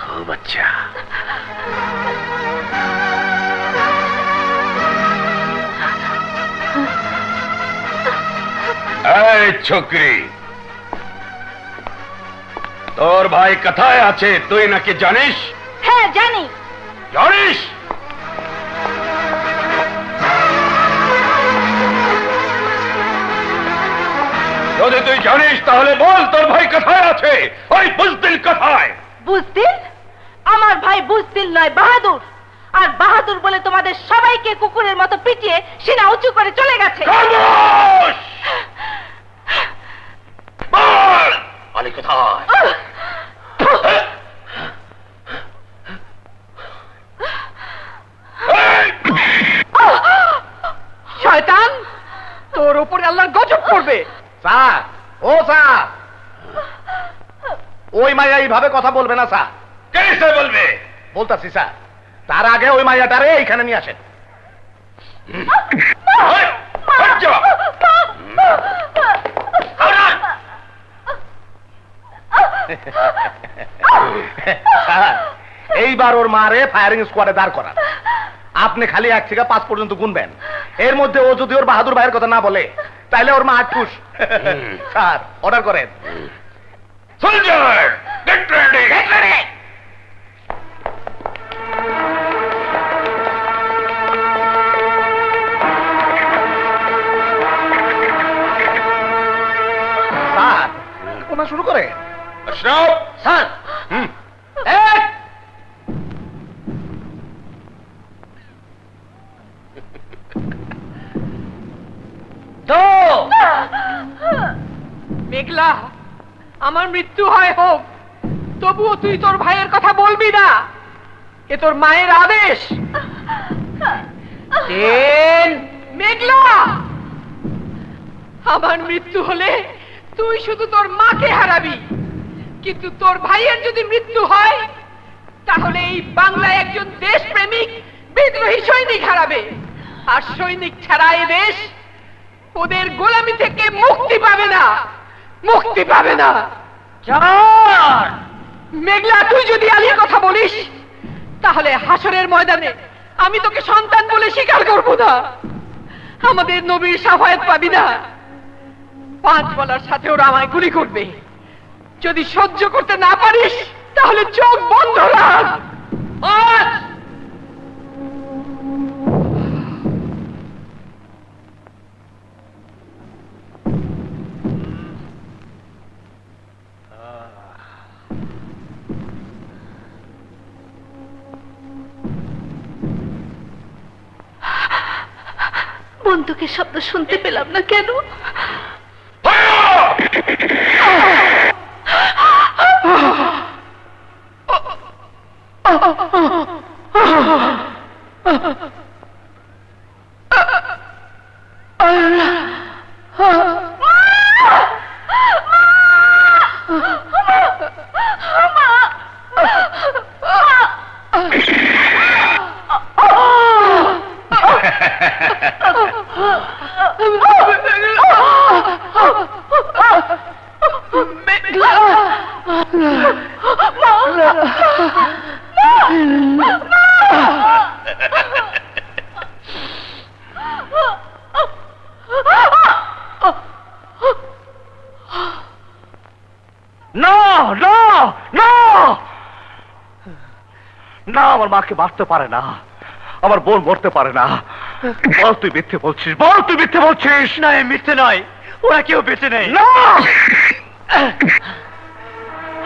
খুব আচ্ছা। এই ছোকরি, তোর ভাই কোথায় আছে তুই নাকি জানিস? হ্যাঁ জানি। জানিস? যদি তুই জানিস তাহলে বল তোর ভাই কোথায় আছে। ওই বুজদিল কোথায়? বুঝদিল? আমার ভাই বুঝদিল নয়, বাহাদুর। আর বাহাদুর বলে তোমাদের সবাইকে কুকুরের মতো পিটিয়ে সিনা উঁচু করে চলে গেছে। খামোশ! বল আলী কোথায়? শয়তান, তোর উপরে আল্লাহর গজব পড়বে। স্যার, ও স্যার, ওই মাইয়া এইভাবে কথা বলবে না স্যার। কেসে বলবে? বলতাছি স্যার, তার আগে ওই মাইয়াটারে এইখানে নিয়ে আসেন। স্যার, এইবার ওর মারে ফায়ারিং স্কোয়াডে দাঁড় করান। আপনি খালি 1 থেকে 5 পর্যন্ত গুনবেন। এর মধ্যে ও যদি ওর বাহাদুর ভাইয়ের কথা না বলে তাহলে ওর মা আটপুস। স্যার, অর্ডার করেন। Soldier, get ready. স্যার, কোনা শুরু করে। আশরাফ, স্যার, এক। মেঘলা, আমার মৃত্যু হয় হোক, তবুও তুই তোর ভাইয়ের কথা বলবি না। এ তোর মায়ের আদেশ। মেঘলা, আমার মৃত্যু হলে তুই শুধু তোর মাকে হারাবি, কিন্তু তোর ভাইয়ের যদি মৃত্যু হয় তাহলে এই বাংলায় একজন দেশপ্রেমিক বিদ্রোহী সৈনিক হারাবে। আর সৈনিক ছাড়া এই দেশ ওদের গোলামি থেকে মুক্তি পাবে না, মুক্তি পাবে না। মেঘলা, তুই যদি আলীর কথা বলিস তাহলে হাসরের ময়দানে আমি তোকে সন্তান বলে স্বীকার করব না। আমাদের নবীর শাফায়াত পাবি না। 5 বলার সাথে ওরা আমায় গুলি করবে। যদি সহ্য করতে না পারিস তাহলে চোখ বন্ধ রাখ। বন্দুকের শব্দ শুনতে পেলাম না কেন? না, আমার মাকে মারতে পারে না, আমার বোন মরতে পারে না। বল তুই মিথ্যে বলছিস, বল তুই মিথ্যে বলছিস। না, মিথ্যে নয়, ওরা কেউ বেঁচে নেই। না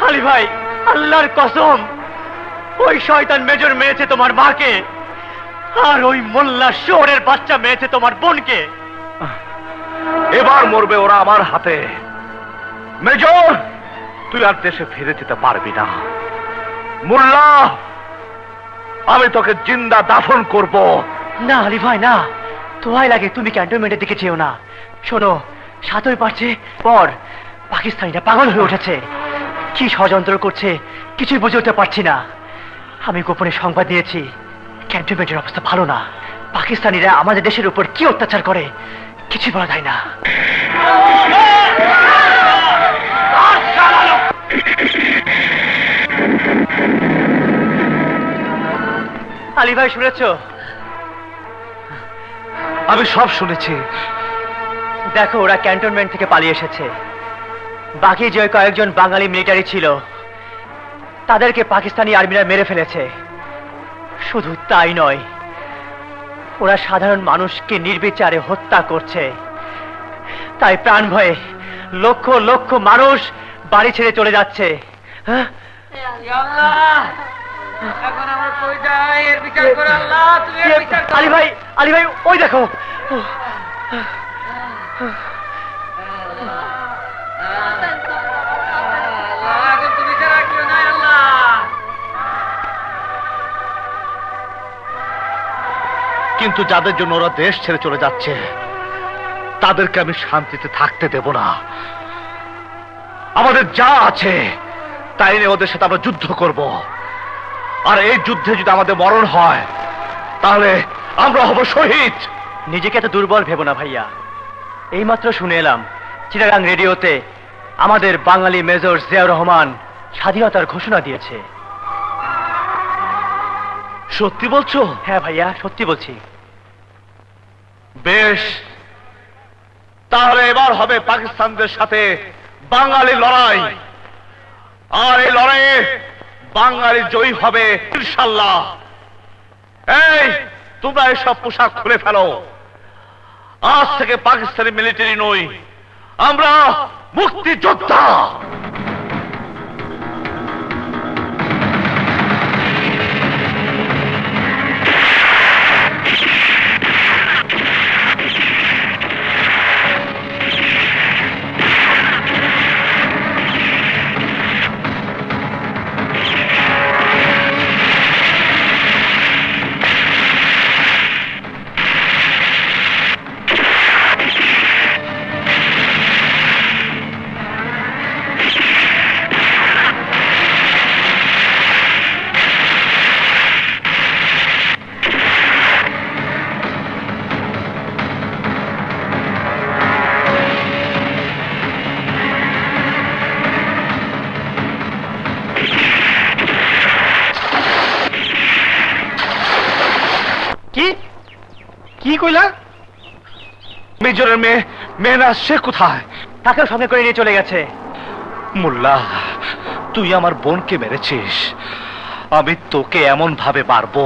আলী ভাই, আল্লাহর কসম, ওই শয়তান মেজর মেরেছে তোমার মাকে, আর ওই মোল্লা শহরের বাচ্চা মেরেছে তোমার বোনকে। এবার মরবে ওরা আমার হাতে। মেজর, তুই আর দেশে ফিরে যেতে পারবি না। মোল্লা, আমি তোকে জিন্দা দাফন করব। না আলী ভাই, না, তোয়াই লাগে তুমি ক্যান্টনমেন্টের দিকে যেও না। শোনো, 7ই মার্চে পর পাকিস্তানিরা পাগল হয়ে উঠেছে। কি ষড়যন্ত্র করছে কিছুই বুঝে উঠতে পারছি না। আমি গোপনে সংবাদ দিয়েছি, ক্যান্টনমেন্টের অবস্থা ভালো না। পাকিস্তানিরা আমাদের দেশের উপর কি অত্যাচার করে কিছু বলা যায় না। আলী ভাই শুনেছো? আমি সব শুনেছি। দেখো, ওরা ক্যান্টনমেন্ট থেকে পালিয়ে এসেছে। বাকি যে কয়েকজন বাঙালি মিলিটারি ছিল তাদেরকে পাকিস্তানি আর্মিরা মেরে ফেলেছে। শুধু তাই নয়, ওরা সাধারণ মানুষকে নির্বিচারে হত্যা করছে। তাই প্রাণ ভয়ে লক্ষ লক্ষ মানুষ বাড়ি ছেড়ে চলে যাচ্ছে। হ্যাঁ? আলী ভাই, আলী ভাই, ওই দেখো। কিন্তু যাদের জন্য ওরা দেশ ছেড়ে চলে যাচ্ছে তাদেরকে আমি শান্তিতে থাকতে দেব না। আমাদের যা আছে তাই নিয়ে ওদের সাথে আমরা যুদ্ধ করব। আর এই যুদ্ধে যদি আমাদের মরণ হয় তাহলে আমরা হব শহীদ। নিজেকে এত দুর্বল ভেবো না ভাইয়া। এইমাত্র শুনে এলাম চিটাগাং রেডিওতে আমাদের বাঙালি মেজর জিয়াউর রহমান স্বাধীনতার ঘোষণা দিয়েছে। সত্যি বলছো? হ্যাঁ ভাইয়া, সত্যি বলছি। বেশ, তাহলে এবার হবে পাকিস্তানদের সাথে বাঙালি লড়াই। আর এই লড়াইয়ে বাঙালি জয়ী হবে ইনশাল্লাহ। এই, তোমরা এসব পোশাক খুলে ফেলো। আজ থেকে পাকিস্তানি মিলিটারি নই, আমরা মুক্তিযোদ্ধা। কি কইলা? মেজরের মেয়ে মেহনাজ সে কোথায়? তাকেও সঙ্গে করে নিয়ে চলে গেছে। মোল্লা, তুই আমার বোনকে মেরেছিস, আমি তোকে এমন ভাবে মারবো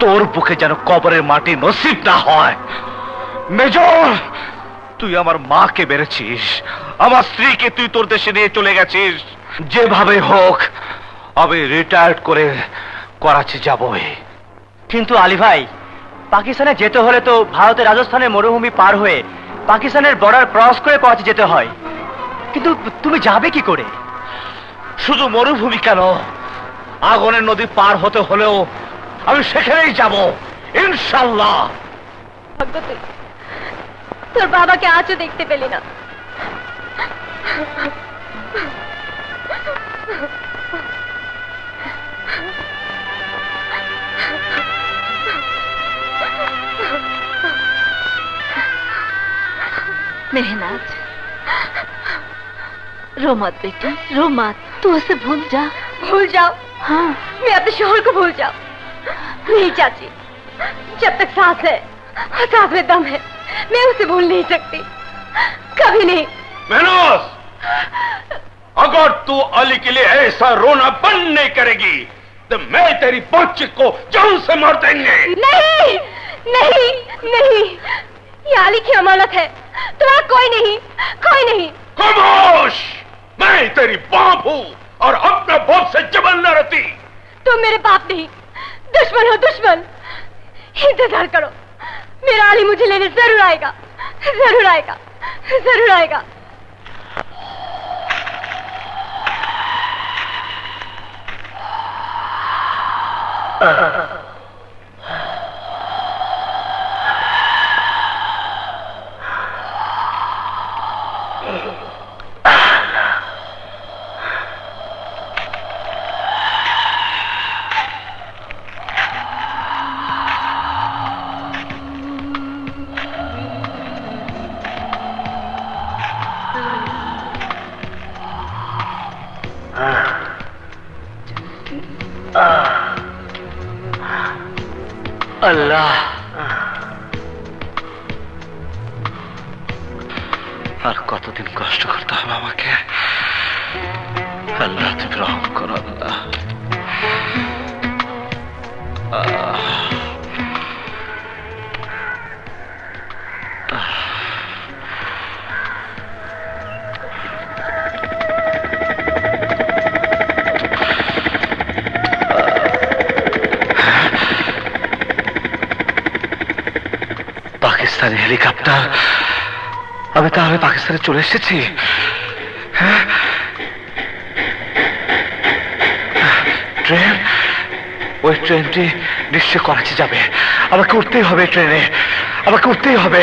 তোর বুকে যেন কবরের মাটি নসিব না হয়। মেজর, তুই আমার মাকে মেরেছিস, আমার স্ত্রীকে তুই তোর দেশে নিয়ে চলে গেছিস। যেভাবে হোক আমি রিটায়ার্ড করে করাচি যাবই। কিন্তু আলী ভাই, পাকিস্তানে যেতে হলে তো ভারতের রাজস্থানের মরুভূমি পার হয়ে পাকিস্তানের বর্ডার ক্রস করে করাচি যেতে হয়। কিন্তু তুমি যাবে কি করে? শুধু মরুভূমি কেন, আগুনের নদী পার হতে হলেও আমি সেখানেই যাব ইনশাল্লাহ। তোর বাবাকে আজও দেখতে পেলি না। मेहनाज, रो मत बेटा, रो मत। तू उसे भूल जा। भूल जाओ? हाँ, मैं अपने शोहर को भूल जाऊं? नहीं चाची, जब तक सांस है, सांस में दम है, मैं उसे भूल नहीं सकती, कभी नहीं। मेहनाज, अगर तू अली के लिए ऐसा रोना बंद नहीं करेगी तो मैं तेरी बच्ची को जान से मार देंगे। नहीं, नहीं, नहीं, ये अली की अमानत है, तुम्हारा कोई नहीं, कोई नहीं। खामोश, मैं तेरी बाप हूँ और अपने बाप से जबल न रहती। तुम मेरे बाप नहीं, दुश्मन हो दुश्मन। इंतजार करो, मेरा अली मुझे लेने जरूर आएगा, जरूर आएगा, जरूर आएगा। আল্লাহ, আর কতদিন কষ্ট করতে হবে আমাকে? আল্লাহ তুমি রহম করো আল্লাহ। পাকিস্তানি হেলিকপ্টার, আমি তাহলে পাকিস্তানে চলে এসেছি। হ্যাঁ, ট্রেন, ওই ট্রেনটি নিশ্চয় করাচি যাবে। আমাকে উঠতেই হবে ট্রেনে, আমাকে উঠতেই হবে।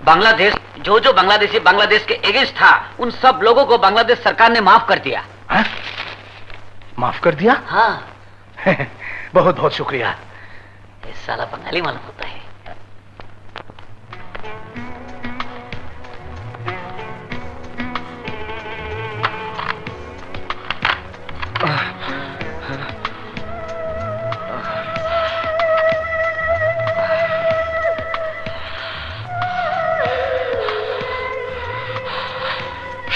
बांग्लादेश, जो जो बांग्लादेशी बांग्लादेश के एगेंस्ट था, उन सब लोगों को बांग्लादेश सरकार ने माफ कर दिया। माफ कर दिया? हाँ। बहुत बहुत शुक्रिया। ये साला बंगाली मालूम होता है।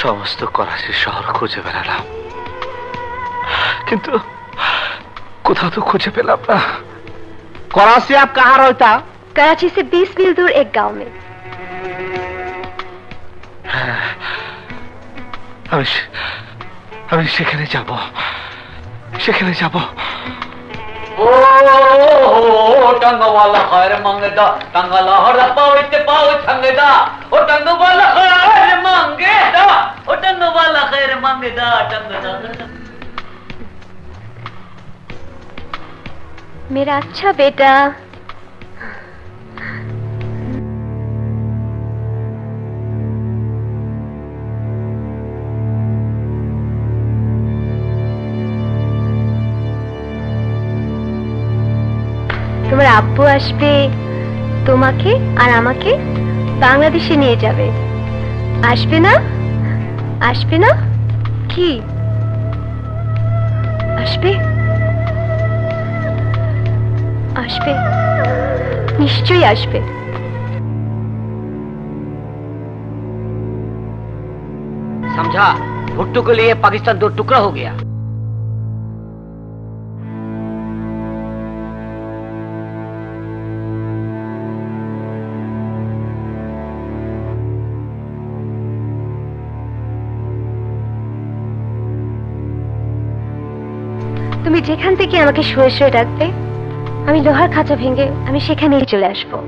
সমস্ত করাচি শহর খুঁজে বেড়ালাম, কিন্তু কোথাও তো খুঁজে পেলাম না। कराची आप कहाँ रहता? कराची से 20 मील दूर एक गांव में। আমি সেখানে যাব, সেখানে যাব। ओ टंग वाला खैर मंगदा, टंग लहर पावित पाव छंगदा, ओ टंग वाला खैर मंगदा, ओ टंग वाला खैर मंगदा, टंग दा। मेरा अच्छा बेटा, তোমার আব্বু আসবে তোমাকে আর আমাকে বাংলাদেশে নিয়ে যাবে। আসবে না? আসবে না? কি আসবে? আসবে, নিশ্চয়ই আসবে। समझा, भुट्टो के लिए पाकिस्तान दो टुकड़ा हो गया। তুমি যেখান থেকে আমাকে শুয়ে শুয়ে ডাকবে, আমি লোহার খাঁচা ভেঙে আমি সেখানেই চলে আসবো।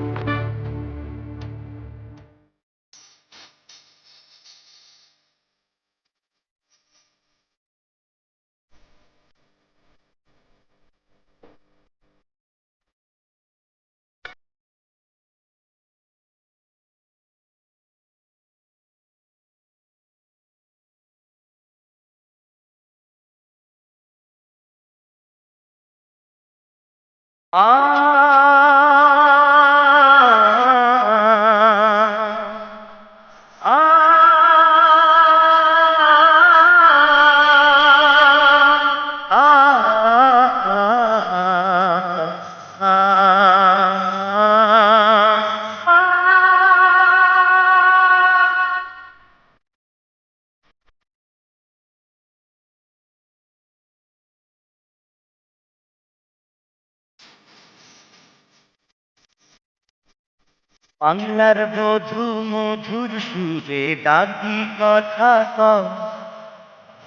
বাংলার মধু মধুর সুরে ডাকি কথা কও,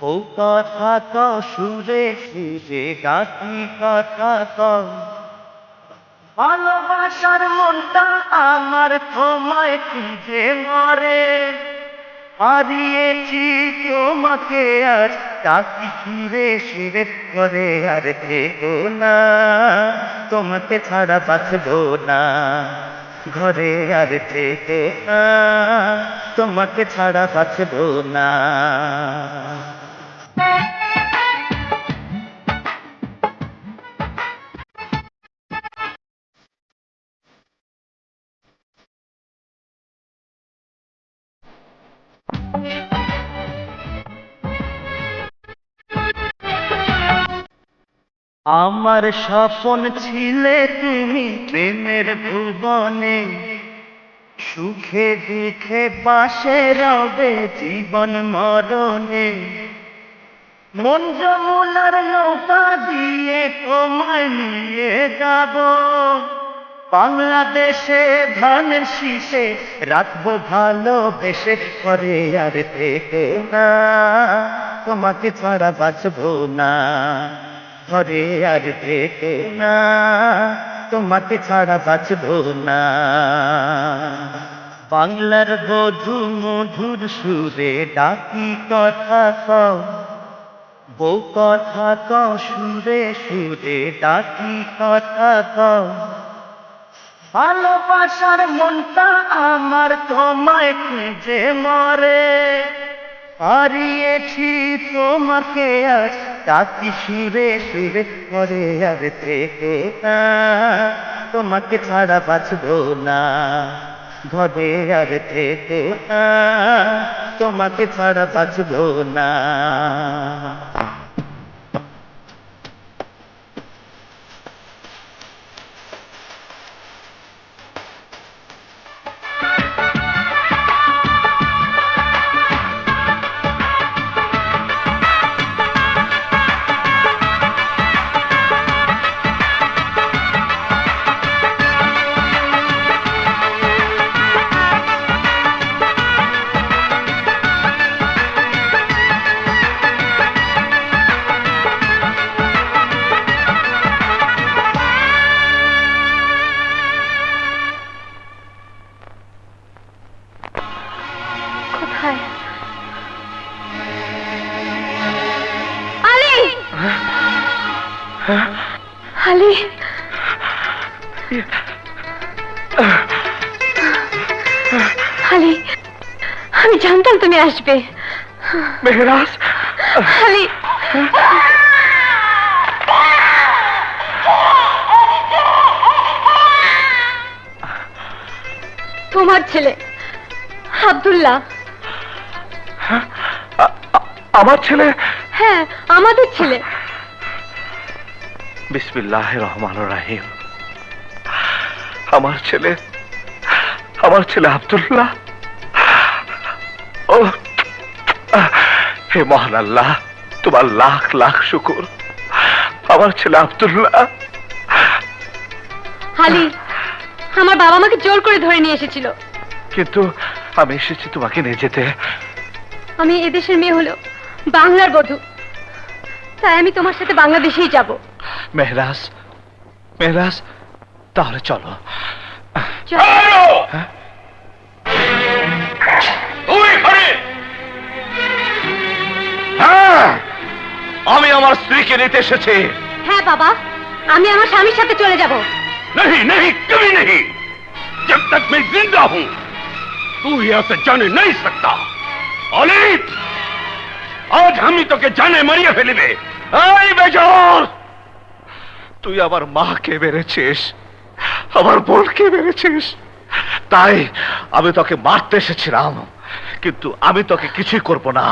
ও কথা কও সুরে সুরে ডাকি কথা কও। ভালোবাসার মনটা আমার তোমায় খুঁজে মরে, হারিয়েছি তোমাকে আর ডাকি সুরে সুরে করে আর থেকো না, তোমাকে ছাড়া বাঁচবো না ঘরে আর থেকে না, তোমাকে ছাড়া বাঁচবো না। আমার স্বপ্ন ছিলে তুমি প্রেমের ভুবনে, সুখে দুঃখে পাশে রবে জীবন মরণে। মন যমুনার নৌকা দিয়ে তোমায় নিয়ে যাব, বাংলাদেশে ধানের শীষে রাখবো ভালোবেসে, করে আর থেকে না তোমাকে ছাড়া বাঁচবো না, ঘরে আর থেকে না তোমাকে ছাড়া বাঁচবো না। বাংলার বধূ মধুর সুরে ডাকি কথা কও, বউ কথা কও সুরে সুরে ডাকি কথা কও। ভালোবাসার মনটা আমার তোমায় খুঁজে মরে, হারিয়েছি তোমাকে আজ ডাকি সুরে সুরে, করে আর থেকে না তোমাকে ছাড়া বাঁচবো না, ঘরে আর থেকে না তোমাকে ছাড়া বাঁচবো না। আলী, আলী, আমি জানতাম তুমি আসবে। মেহরাজ, আলী, তোমার ছেলে আব্দুল্লাহ। আমার ছেলে? হ্যাঁ, আমাদের ছেলে। বিসমিল্লাহির রহমানির রহিম। আমার ছেলে আব্দুল্লাহ। ও হে মহান আল্লাহ, তোমার লাখ লাখ শুকর। আমার ছেলে আব্দুল্লাহ। আলী, আমার বাবা আমাকে জোর করে ধরে নিয়ে এসেছিল, কিন্তু আমি এসেছি তোমাকে নিয়ে যেতে। আমি এদেশের মেয়ে হলো বাংলার বধূ, তাই আমি তোমার সাথে বাংলাদেশেই যাব। মেহরাজ, মেহরাজ, তাহলে চলো। হ্যাঁ, আমি আমার স্ত্রীকে নিতে এসেছি। হ্যাঁ বাবা, আমি আমার স্বামীর সাথে চলে যাব। नहीं नहीं, कभी नहीं। जब तक मैं जिंदा हूं तू यहां से जाने नहीं सकता। अली, आज हम ही तो के जाने मरिए ফেলিবে। এই বেজর, তুই আমার মাকে মেরেছিস, আমার বোনকে মেরেছিস, তাই আমি তোকে মারতে এসেছিলাম, কিন্তু আমি তোকে কিছুই করব না।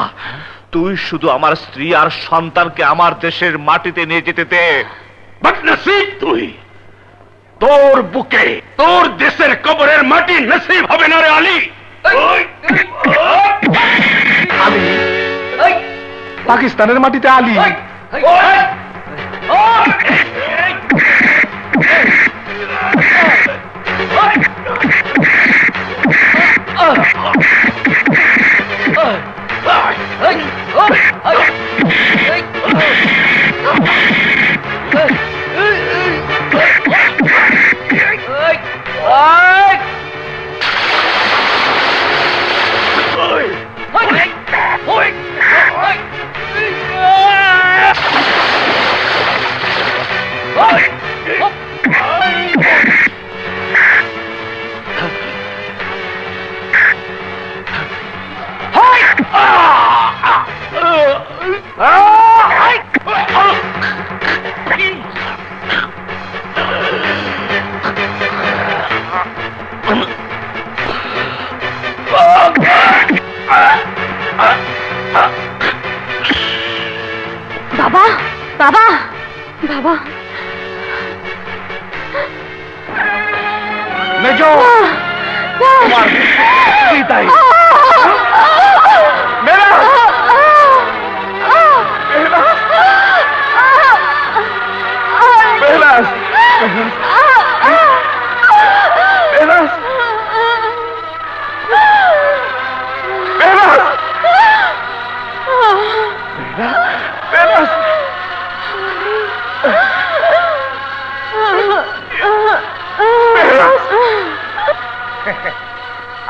তুই শুধু আমার স্ত্রী আর সন্তানকে আমার দেশের মাটিতে নিয়ে যেতে দে। বদনসিব তুই, তোর বুকে তোর দেশের কবরের মাটি নসিব হবে না রে আলী। আলী, পাকিস্তানের মাটিতে আলী। তোমার কি তাই? মেহনাজ! মেহনাজ! মেহনাজ! মেহনাজ! মেহনাজ!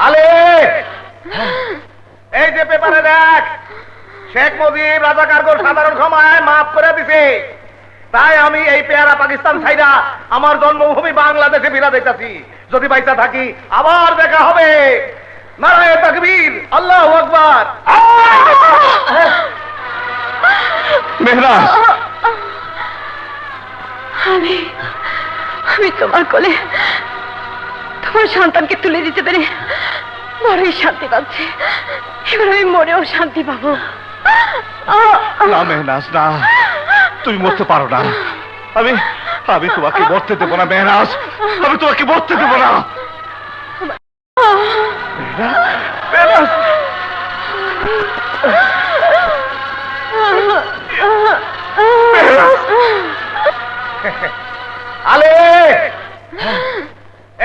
আলে এই যে পেপারে দেখ, শেখ মুজিব রাজাকারগোর সাধারণ ক্ষমায় মাফ করে দিছে। তাই আমি এই পেয়ারা পাকিস্তান ছাইরা আমার জন্মভূমি বাংলাদেশে ফিরা দিতেছি। যদি বাইচা থাকি আবার দেখা হবে। নারায়ে তাকবীর, আল্লাহু আকবার। মেহরাজ, আমি তোমার কোলে তোমার সন্তানকে তুলে দিতে পেরে বড়ই শান্তি পাচ্ছি। এবার আমি মরেও শান্তি পাবো। না মেহনাজ, না, তুমি মরতে পারো না। আমি তোমাকে মরতে দেবো না মেহনাজ, আমি তোমাকে মরতে দেবো না। মেহনাজ! আলে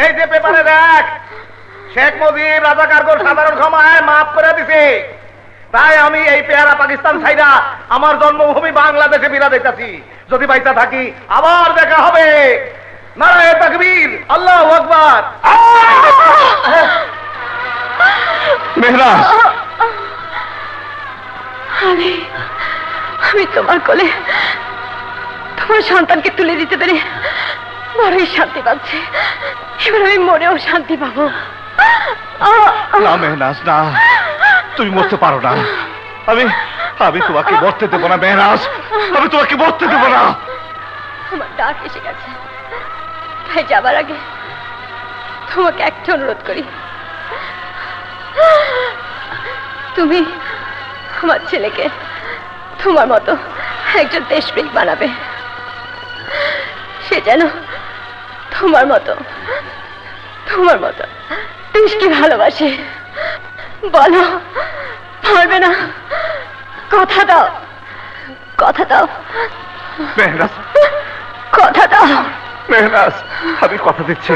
এই যে পেপারে দেখ, শেখ মুজিব রাজাকারগোর সাধারণ ক্ষমায় মাফ করে দিছে। তাই আমি এই পেয়ারা পাকিস্তান ছাইরা আমার জন্মভূমি বাংলাদেশে ফিরা দিতেছি। যদি বাইচা থাকি আবার দেখা হবে। নারায়ে তাকবীর, আল্লাহু আকবার। মেহরাজ, আমি তোমার কোলে তোমার সন্তানকে তুলে দিতে পেরে বড়ই শান্তি পাচ্ছি। এবার আমি মরেও শান্তি পাবো। না মেহনাজ, না, তুমি মরতে পারো না। আমি তোমাকে মরতে দেবো না মেহনাজ, আমি তোমাকে মরতে দেবো না। আমার ডাক এসে গেছে, তাই যাবার আগে তোমাকে একটা অনুরোধ করি। তুমি আমার ছেলেকে তোমার মতো একজন দেশপ্রেমিক বানাবে। সে যেন তোমার মতো দেশকে ভালোবাসে। বলো, পারবে না? কথা দাও, কথা দাও মেহনাজ, কথা দাও। মেহনাজ, আমি কথা দিচ্ছি।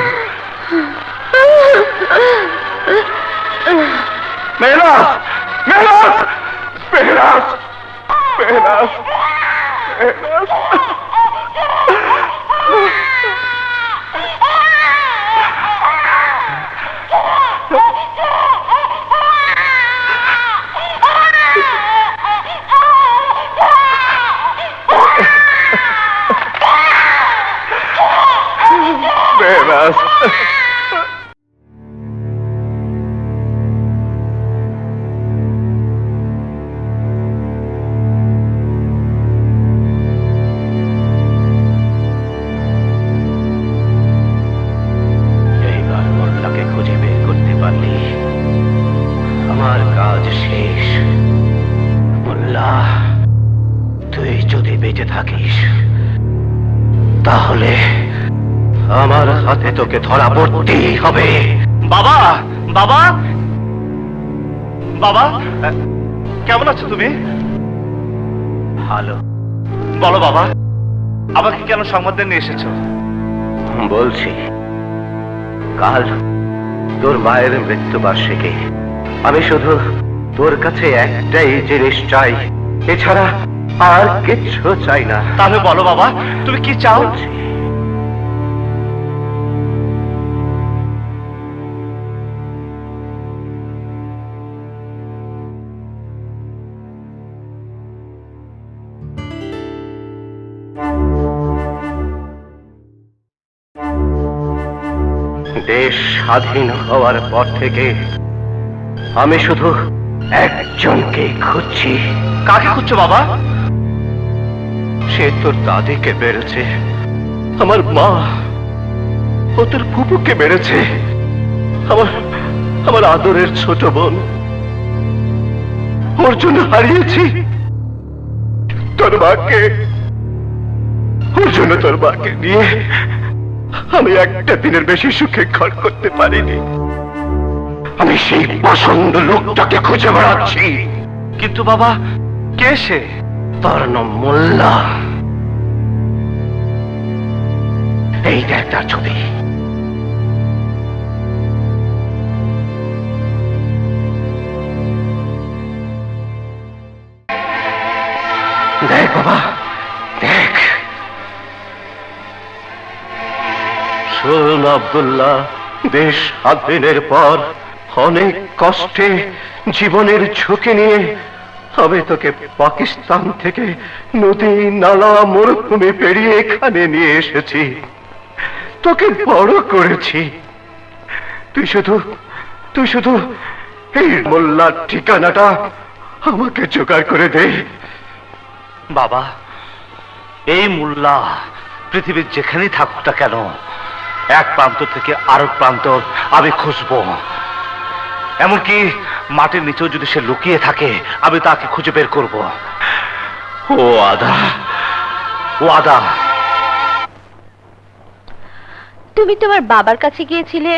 মেহনাজ, মেহনাজ, মেহনাজ, মেহনাজ, মেহনাজ। Menas. এইবার মোল্লাকে খুঁজে বের করতে পারলি আমার কাজ শেষ। মোল্লা, তুই যদি বেঁচে থাকিস তাহলে আমার হাতে তোকে ধরা পড়তেই হবে। বাবা, বাবা, বাবা, কেমন আছো তুমি? ভালো। বলো বাবা, আমাকে কেন সংবাদ নিয়ে এসেছো? বলছি, কাল তোর মায়ের মৃত্যুবার্ষিকী। আমি শুধু তোর কাছে একটাই জিনিস চাই, এছাড়া আর কিচ্ছু চাই না। তাহলে বলো বাবা, তুমি কি চাও? দেশ স্বাধীন হওয়ার পর থেকে আমি শুধু একজনকে খুঁজছি। কাকে খুঁজছো বাবা? সে তোর দাদিকে মেরেছে, আমার মা ও তোর ফুপুকে মেরেছে, আমার আদরের ছোট বোন, ওর জন্য হারিয়েছি তোর মাকে। ওর জন্য তোর মাকে নিয়ে আমি একটা দিনের বেশি সুখে ঘর করতে পারিনি। আমি সেই পছন্দ লোকটাকে খুঁজে বেড়াচ্ছি। কিন্তু বাবা, কে সে? তার নাম মোল্লা। এই দেখ তার ছবি। দেখ বাবা, দেখ। শোন আব্দুল্লাহ, দেশ স্বাধীনের পর অনেক কষ্টে জীবনের ঝুঁকি নিয়ে আমি তোকে পাকিস্তান থেকে নদী নালা মরুভূমি পেরিয়ে এখানে নিয়ে এসেছি, তোকে বড় করেছি। তুই শুধু এই মোল্লার ঠিকানাটা আমাকে জোগাড় করে দে। বাবা, এই মোল্লা পৃথিবীর যেখানেই থাকুক না কেন, এক প্রান্ত থেকে আরেক প্রান্ত আমি খুঁজবো। এমনকি মাটির নিচেও যদি সে লুকিয়ে থাকে, আমি তাকে খুঁজে বের করব। ও আদা, ও আদা। তুমি তোমার বাবার কাছে গিয়েছিলে,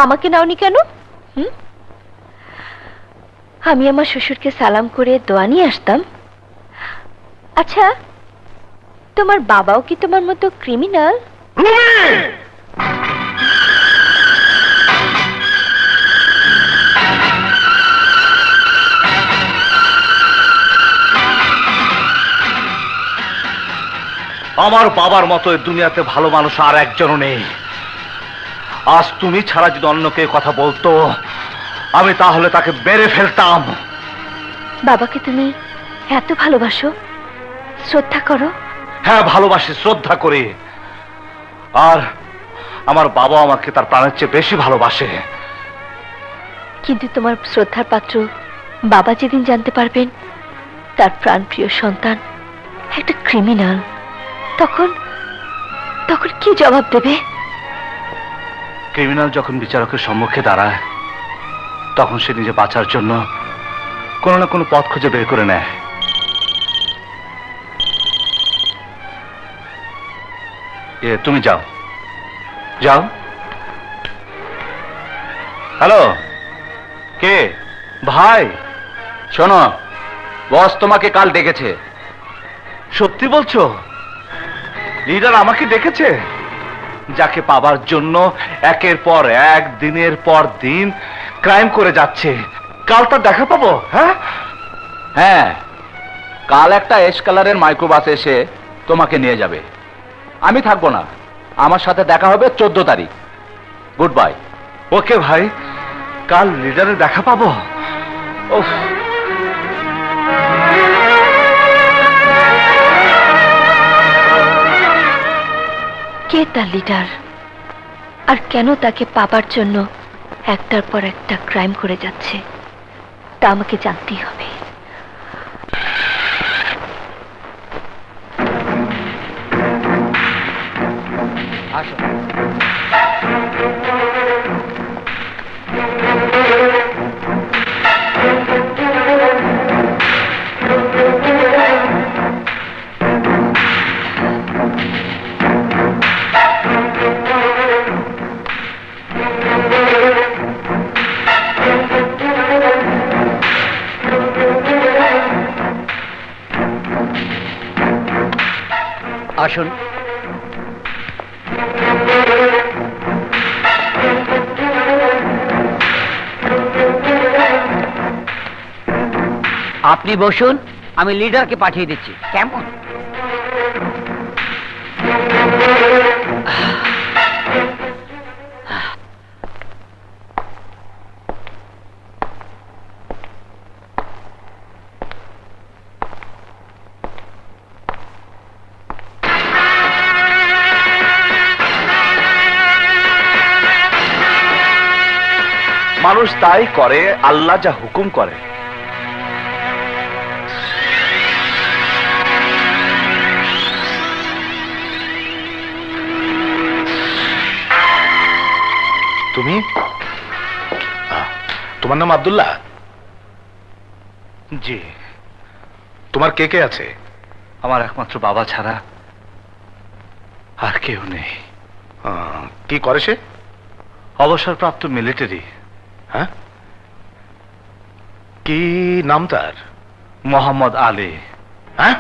আমাকে নাওনি কেন? আমি আমার শ্বশুরকে সালাম করে দোয়া নিয়ে আসতাম। আচ্ছা, তোমার বাবাও কি তোমার মতো ক্রিমিনাল? আমার বাবার মতো এই দুনিয়াতে ভালো মানুষ আর একজনও নেই। আজ তুমি ছাড়া যদি অন্য কেউ কথা বলতো, আমি তাহলে তাকে মেরে ফেলতাম। বাবাকে তুমি এত ভালোবাসো, শ্রদ্ধা করো? হ্যাঁ, ভালোবাসি, শ্রদ্ধা করি। আর আমার বাবা আমাকে তার প্রাণের চেয়ে বেশি ভালোবাসে। কিন্তু তোমার শ্রদ্ধার পাত্র বাবা যেদিন জানতে পারবেন তার প্রাণপ্রিয় সন্তান একটা ক্রিমিনাল, তখন কি জবাব দেবে? ক্রিমিনাল যখন বিচারকের সম্মুখে দাঁড়ায়, তখন সে নিজে বাঁচার জন্য কোনো না কোনো পথ খুঁজে বের করে নেয়। তুমি যাও, যাও। হ্যালো, কে? ভাই, শোনো, বস তোমাকে কাল ডেকেছে। সত্যি বলছো? লিডার আমাকে ডেকেছে? যাকে পাবার জন্য একের পর এক, দিনের পর দিন ক্রাইম করে যাচ্ছে, কাল তার দেখা পাবো? হ্যাঁ, কাল একটা এস কালারের মাইক্রোবাস এসে তোমাকে নিয়ে যাবে। আমি থাকবো না, আমার সাথে দেখা হবে 14 তারিখ। Good bye. ওকে ভাই, কাল লিডারের দেখা পাবো? ওহ, কে তার লিডার, আর কেন তাকে পাবার জন্য একটার পর একটা ক্রাইম করে যাচ্ছে, তা আমাকে জানতেই হবে। আসো। আসুন। আপনি বসুন, আমি লিডারকে পাঠিয়ে দিচ্ছি। কেমন? মানুষ তাই করে আল্লাহ যা হুকুম করে। তুমি? তোমার নাম আব্দুল্লাহ? জি। তোমার কে কে আছে? আমার একমাত্র বাবা ছাড়া আর কেউ নেই। কি করে সে? অবসরপ্রাপ্ত মিলিটারি। হ্যাঁ, কি নাম তার? মোহাম্মদ আলী। হ্যাঁ,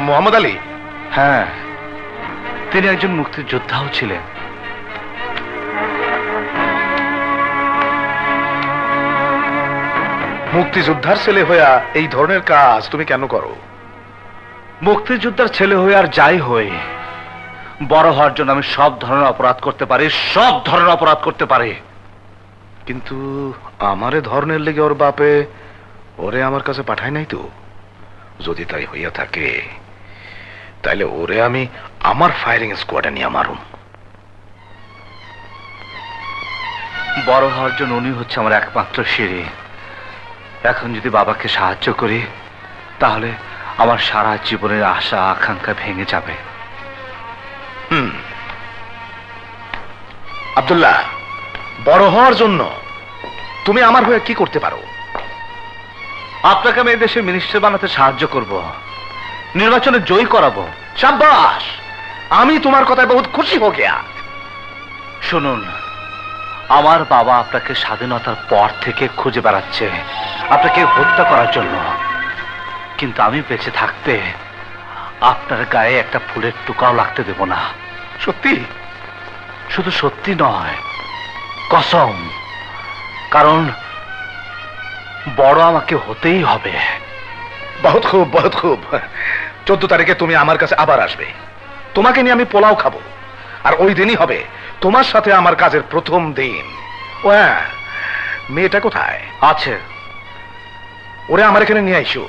মোহাম্মদ আলী? হ্যাঁ, তিনি একজন মুক্তিযোদ্ধাও ছিলেন। মুক্তিযোদ্ধার ছেলে হইয়া এই ধরনের কাজ তুমি কেন করো? মুক্তিযোদ্ধার ছেলে হয়ে আর যাই হই, বড় হওয়ার জন্য আমি সব ধরনের অপরাধ করতে পারি, সব ধরনের অপরাধ করতে পারি। কিন্তু আমারে ধরনের লেগে ওর বাপে ওরে আমার কাছে পাঠায় নাই তো। যদি তাই হইয়া থাকে তাইলে ওরে আমি আমার ফায়ারিং স্কোয়াডে নিয়ে মারুম। বড় হওয়ার জন্য উনি হচ্ছে আমার একমাত্র সিঁড়ি। এখন যদি বাবাকে সাহায্য করি তাহলে আমার সারা জীবনের আশা আকাঙ্ক্ষা ভেঙে যাবে। আব্দুল্লাহ, বড় হওয়ার জন্য তুমি আমার হয়ে কি করতে পারো? আপনাকে আমি এই দেশের মিনিস্টার বানাতে সাহায্য করব, নির্বাচনে জয়ী করাবো। শাবাশ, আমি তোমার কথায় বহুত খুশি হয়ে গিয়া। শুনুন, আমার বাবা আপনাকে স্বাধীনতার পর থেকে খুঁজে বেড়াচ্ছে আপনাকে হত্যা করার জন্য, কিন্তু আমি বেঁচে থাকতে আপনার গায়ে একটা ফুলের টুকাও লাগতে দেব না। সত্যি? শুধু সত্যি নয়, কসম। কারণ বড় আমাকে হতেই হবে। বহুত খুব, বহুত খুব। 14 তারিখে তুমি আমার কাছে আবার আসবে। তোমাকে নিয়ে আমি পোলাও খাবো, আর ওই দিনই হবে তোমার সাথে আমার কাজের প্রথম দিন। ও হ্যাঁ, মেয়েটা কোথায় আছে? ওরে আমার এখানে নিয়ে আইসো,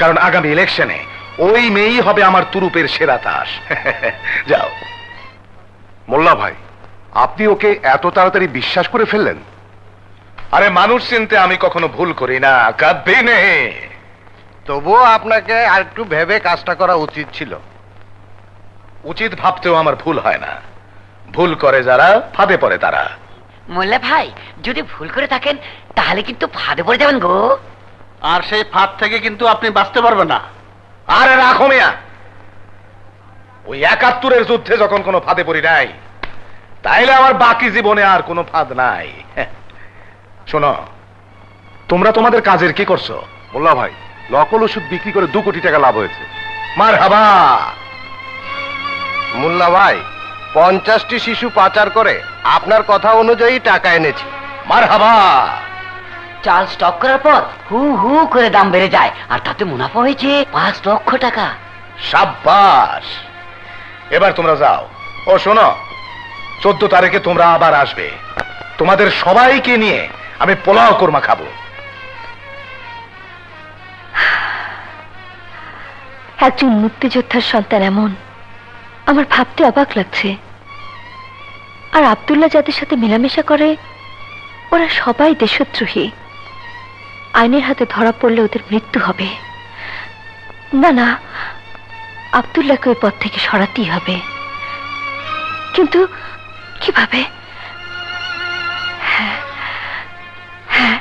কারণ আগামী ইলেকশনে ওই মেয়েই হবে আমার তুরুপের সেরা তাস। যাও। মোল্লা ভাই, আপনি ওকে এত তাড়াতাড়ি বিশ্বাস করে ফেললেন? আরে মানুষ চিনতে আমি কখনো ভুল করি না, কবে নেই। তবুও আপনাকে আর একটু ভেবে কাজটা করা উচিত ছিল। উচিত ভাবতেও আমার ভুল হয় না, ভুল করে যারা ফাঁদে পড়ে তারা। মোল্লা ভাই, যদি ভুল করে থাকেন তাহলে কিন্তু ফাঁদে পড়ে যাবেন গো। আর সেই ফাঁদ থেকে কিন্তু আপনি বাঁচতে পারবেন না। আরে রাখো মিয়া, ওই 71-এর যুদ্ধে যখন কোনো ফাঁদে পড়ি নাই, তাইলে আমার বাকি জীবনে আর কোনো ফাঁদ নাই। শোনো, তোমরা তোমাদের কাজের কি করছো? মোল্লা ভাই, নকল ওষুধ বিক্রি করে 2 কোটি টাকা লাভ হয়েছে। মারহাবা। মোল্লা ভাই, 50টি শিশু পাচার করে আপনার কথা অনুযায়ী টাকা এনেছি। মারহাবা। চাল স্টক করার পর হু হু করে দাম বেড়ে যায়, আর তাতে মুনাফা হয়েছে 5 লক্ষ টাকা। সাব্বাস। এবার তোমরা যাও। ও শোনো, 14 তারিখে তোমরা আবার আসবে। তোমাদের সবাইকে নিয়ে আমি পোলাও কোরমা খাবো। একজন মুক্তিযোদ্ধার সন্তান এমন, আমার ভাবতে অবাক লাগছে। আর আব্দুল্লাহ যাদের সাথে মেলামেশা করে ওরা সবাই দেশদ্রোহী। আইনের হাতে ধরা পড়লে ওদের মৃত্যু হবে। না না, আব্দুল্লাহকে ওই পথ থেকে সরাতেই হবে। কিন্তু কিভাবে? হ্যাঁ হ্যাঁ,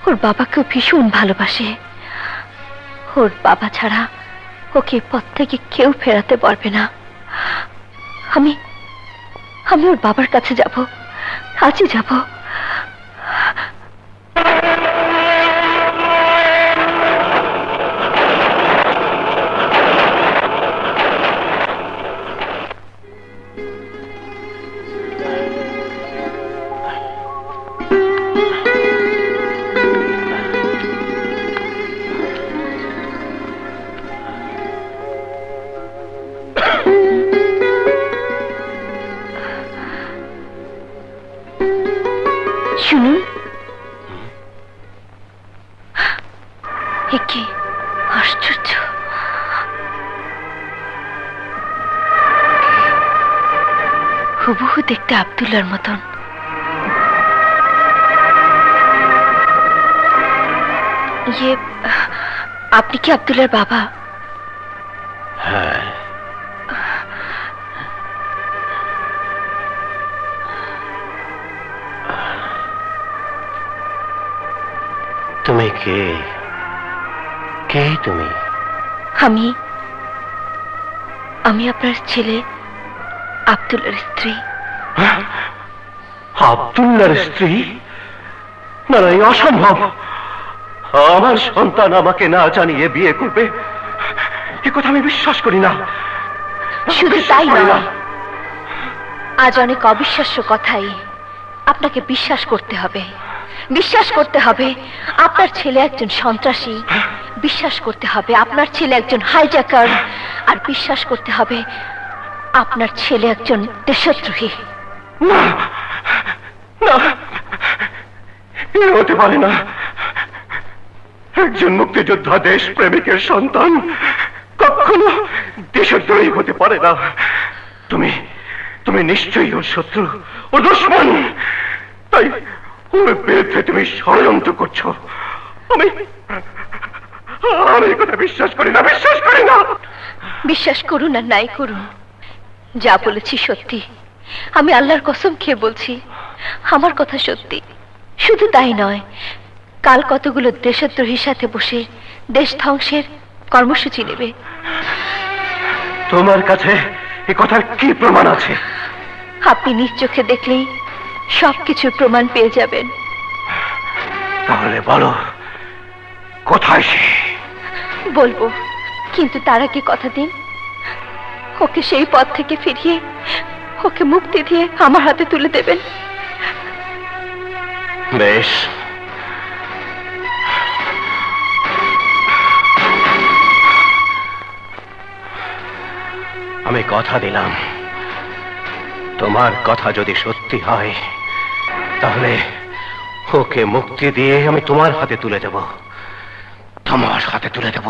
ওর বাবাকেও ভীষণ ভালোবাসে। ওর বাবা ছাড়া ওকে পথ থেকে কেউ ফেরাতে পারবে না। আমি ওর বাবার কাছে যাব, আজই যাব। শুনুন, কি আশ্চর্য! হুবহু দেখতে আব্দুল্লাহর মতন। ইয়ে, আপনি কি আব্দুল্লাহর বাবা? হ্যাঁ। তুমি কে? কে তুমি? আমি আপনার ছেলে আব্দুল্লাহর স্ত্রী। আব্দুল্লাহর স্ত্রী? না না, এই অসম্ভব। আমার সন্তান আমাকে না জানিয়ে বিয়ে করবে, এ কথা আমি বিশ্বাস করি না। শুধু তাই নয়, আজ অনেক অবিশ্বাস্য কথাই আপনাকে বিশ্বাস করতে হবে। বিশ্বাস করতে হবে আপনার ছেলে একজন সন্ত্রাসী, বিশ্বাস করতে হবে আপনার ছেলে একজন হাইজ্যাকার, আর বিশ্বাস করতে হবে আপনার ছেলে একজন দেশদ্রোহী। না না, এ হতে পারে না। একজন মুক্তিযোদ্ধা দেশ প্রেমিকের সন্তান কখনো দেশদ্রোহী হতে পারে না। তুমি তুমি নিশ্চয়ই ওর শত্রু, ওর দুশমন। তাই ওর বিরুদ্ধে তুমি ষড়যন্ত্র করছো। আমি এই কথা বিশ্বাস করি না, বিশ্বাস করি না। বিশ্বাস করুন আর নাই করুন, যা বলেছি সত্যি। আমি আল্লাহর কসম খেয়ে বলছি, আমার কথা সত্যি। শুধু তাই নয়, কাল কতগুলো দেশদ্রোহীর সাথে বসে দেশ ধ্বংসের কর্মসূচি নেবে। তোমার কাছে এ কথার কি প্রমাণ আছে? আপনি নিজ চোখে দেখলেই সবকিছুর প্রমাণ পেয়ে যাবেন। তাহলে বলো, কোথায় সে? বলবো, কিন্তু তার আগে কথা দিন, ওকে সেই পথ থেকে ফিরিয়ে ওকে মুক্তি দিয়ে আমার হাতে তুলে দেবেন। বেশ, আমি কথা দিলাম, তোমার কথা যদি সত্যি হয় তাহলে ওকে মুক্তি দিয়ে আমি তোমার হাতে তুলে দেব, তোমার হাতে তুলে দেব।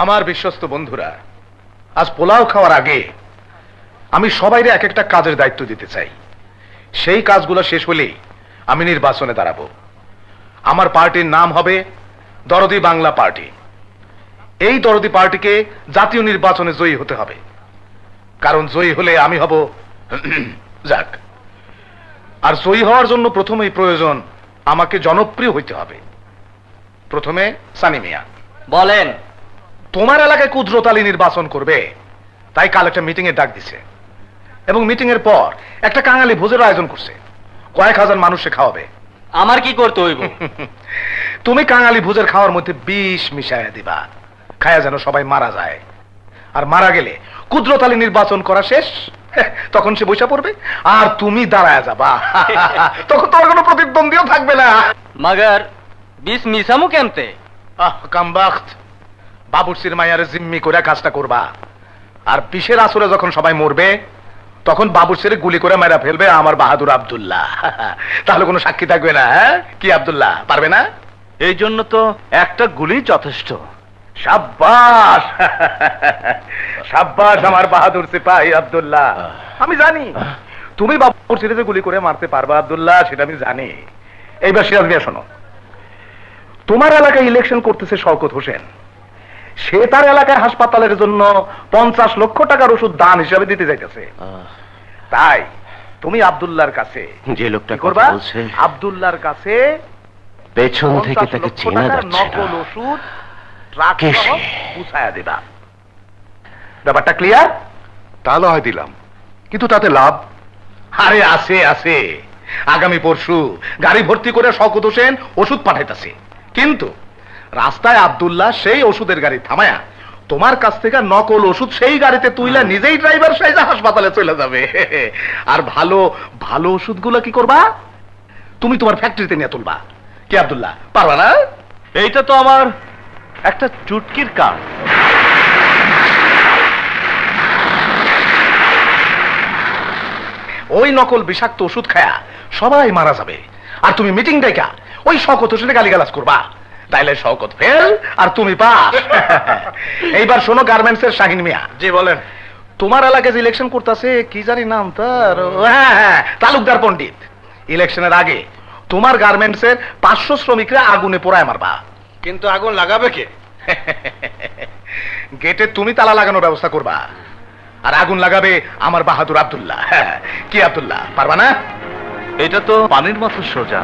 আমার বিশ্বস্ত বন্ধুরা, আজ পোলাও খাওয়ার আগে আমি সবাইরে এক একটা কাজের দায়িত্ব দিতে চাই। সেই কাজগুলো শেষ হলেই আমি নির্বাচনে দাঁড়াবো। আমার পার্টির নাম হবে দরদি বাংলা পার্টি। এই দরদি পার্টিকে জাতীয় নির্বাচনে জয়ী হতে হবে, কারণ জয়ী হলে আমি হব যাক। আর জয়ী হওয়ার জন্য প্রথমেই প্রয়োজন আমাকে জনপ্রিয় হইতে হবে। প্রথমে সানি মিয়া বলেন। তোমার এলাকায় কুদরত আলী নির্বাচন করবে, তাই কাল একটা মিটিং এর ডাক দিছে, এবং মিটিং এর পর একটা কাঙালি ভোজের আয়োজন করছে, কয়েক হাজার মানুষে খাওয়াবে। আমার কি করতে হইব? তুমি কাঙালি ভোজের খাওয়ার মধ্যে বিষ মিশাইয়া দিবা, খায়া যেন সবাই মারা যায়। আর মারা গেলে কুদরত আলী নির্বাচন করা শেষ, তখন সে বৈশা পড়বে আর তুমি দাঁড়ায় যাবা। তখন তোমার কোনো প্রতিদ্বন্দ্বীও থাকবে না। মাগার বিষ মিশামু কেমতে? কামবাখত, বাবুরসির মায়ার জিম্মি করে কাজটা করবা। আর বিষের আসরে যখন সবাই মরবে তখন বাবুরসির গুলি করে মেরা ফেলবে আমার বাহাদুর আব্দুল্লাহ। তাহলে কোনো সাক্ষী থাকবে না। কি আব্দুল্লাহ পারবে না? এই জন্য তো একটা গুলি যথেষ্ট। সাব্বাস সাব্বাস আমার বাহাদুর সিপাহী আব্দুল্লাহ। আমি জানি তুমি বাবুরসিরে যে গুলি করে মারতে পারবা আব্দুল্লাহ, সেটা আমি জানি। এইবার সিরাজ মিয়া শোনো, তোমার এলাকায় ইলেকশন করতেছে শওকত হোসেন। সে তার এলাকায় হাসপাতালের জন্য 50 লক্ষ টাকার ওষুধ দান হিসাবে দিতে যাইতেছে। তাই তুমি আব্দুল্লাহর কাছে যে লোকটা করবা, কথা বলছে আব্দুল্লাহর কাছে পেছন থেকে তাকে চেনা যাচ্ছে নকল না। ওষুধ ট্রাক কে সহ সে? পৌঁছায়া দিবা। ব্যাপারটা ক্লিয়ার? তাহলে হয় দিলাম, কিন্তু তাতে লাভ? আরে আছে আছে, আগামী পরশু গাড়ি ভর্তি করে শওকত হোসেন ওষুধ পাঠাইতেছে, কিন্তু রাস্তায় আব্দুল্লাহ সেই ওষুধের গাড়ি থামায়া তোমার কাছ থেকে নকল ওষুধ সেই গাড়িতে তুইলা নিজেই ড্রাইভার সাইজা হাসপাতালে চলে যাবে। আর ভালো ভালো ওষুধগুলো কি করবা? তুমি তোমার ফ্যাক্টরিতে নিয়ে তুলবা। কি আব্দুল্লাহ, পারবা না? এইটা তো আমার একটা চুটকির কাজ। ওই নকল বিষাক্ত ওষুধ খায়া সবাই মারা যাবে, আর তুমি মিটিং ডাইকা ওই শওকত হোসেনের গালিগালাজ করবা। তাইলে শওকত ফেল আর তুমি পাস। এইবার শোনো গার্মেন্টসের শাহিন মিয়া। জি বলেন। তোমার এলাকায় যে ইলেকশন করতেছে কি জানি নাম তার, হ্যাঁ তালুকদার পণ্ডিত। ইলেকশনের আগে তোমার গার্মেন্টসের 500 শ্রমিকরা আগুনে পোড়ায় মারবা। কিন্তু আগুন লাগাবে কে? গেটে তুমি তালা লাগানোর ব্যবস্থা করবা, আর আগুন লাগাবে আমার বাহাদুর আব্দুল্লাহ। হ্যাঁ, কি আব্দুল্লাহ, পারবা না? এটা তো পানির মতো সোজা।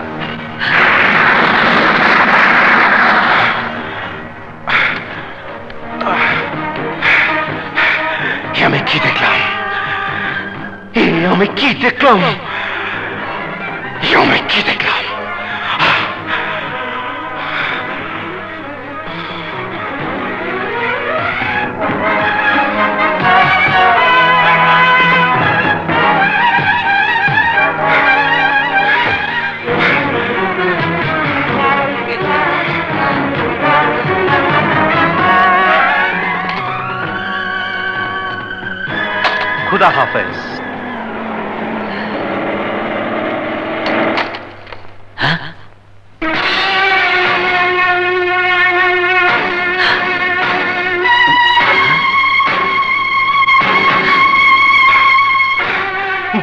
আমি কি দেখলাম? আমি কি দেখলাম? আমি কি দেখলাম? খুদা হাফেজ।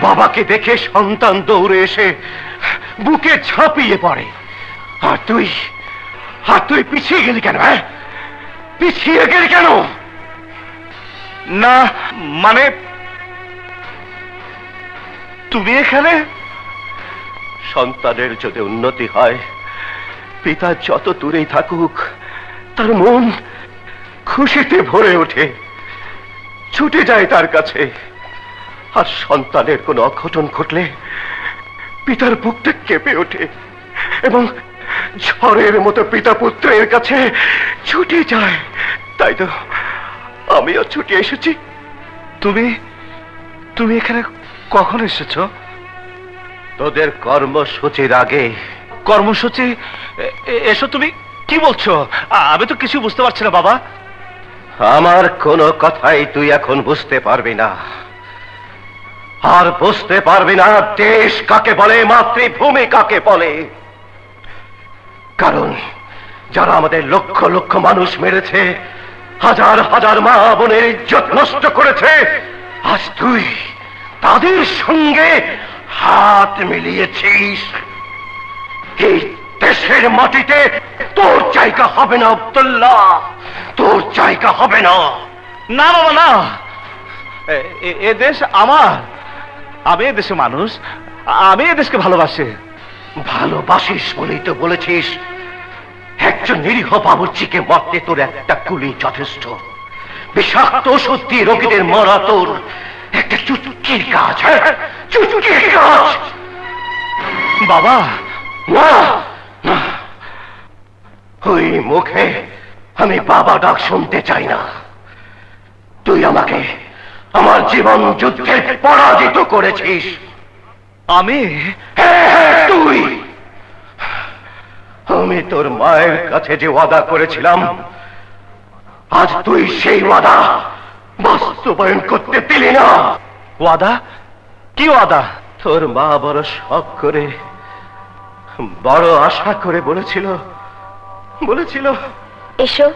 বাবাকে দেখে সন্তান দৌড়ে এসে বুকে ঝাঁপিয়ে পড়ে, আর তুই পিছিয়ে গেলি কেন? হ্যাঁ, পিছিয়ে গেলি কেন? না মানে তুমি এখানে? সন্তানের যদি উন্নতি হয়, পিতা যত দূরেই থাকুক তার মন খুশিতে ভরে ওঠে, ছুটে যায় তার কাছে। আর সন্তানের কোনো অঘটন ঘটলে পিতার বুকটা কেঁপে ওঠে এবং ঝড়ের মতো পিতা পুত্রের কাছে ছুটে যায়। তাই তো আমিও ছুটে এসেছি। তুমি এখানে কখন এসেছো? তোদের কর্মসূচির আগে। কর্মসূচি? এসো, তুমি কি বলছো? আমি তো কিছু বুঝতে পারছি না বাবা। আমার কোনো কথাই তুই এখন বুঝতে পারবি না, আর বুঝতে পারবি না দেশ কাকে বলে, মাতৃভূমি কাকে বলে। কারণ যারা আমাদের লক্ষ লক্ষ মানুষ মেরেছে, হাজার হাজার মা বোনের ইজ্জত নষ্ট করেছে, আজ তুই তাদের সঙ্গে হাত মিলিয়েছিস। এই দেশের মাটিতে তোর জায়গা হবে না আব্দুল্লাহ, তোর জায়গা হবে না। না বাবা না, এ দেশ আমার, আমি এ দেশে মানুষ, আমি এ দেশকে ভালোবাসি। ভালোবাসিস বলেই তো বলেছিস একজন নিরীহ বাবুর্চিকে মারতে তোর একটা গুলি যথেষ্ট। বিষাক্ত ওষুধ দিয়ে রোগীদের মারা তোর একটা চুটকির কাজ। হ্যাঁ, চুটকির কাজ। বাবা না না, ওই মুখে আমি বাবা ডাক শুনতে চাই না। তুই আমাকে আমার জীবন যুদ্ধে পরাজিত করেছিস। আমি? হ্যাঁ, তুই। আমি তোর মায়ের কাছে যে ওয়াদা করেছিলাম, আজ তুই সেই ওয়াদা বাস্তবায়ন করতে দিলি না। ওয়াদা? কি ওয়াদা? তোর মা বড় শখ করে, বড় আশা করে বলেছিল। এসো,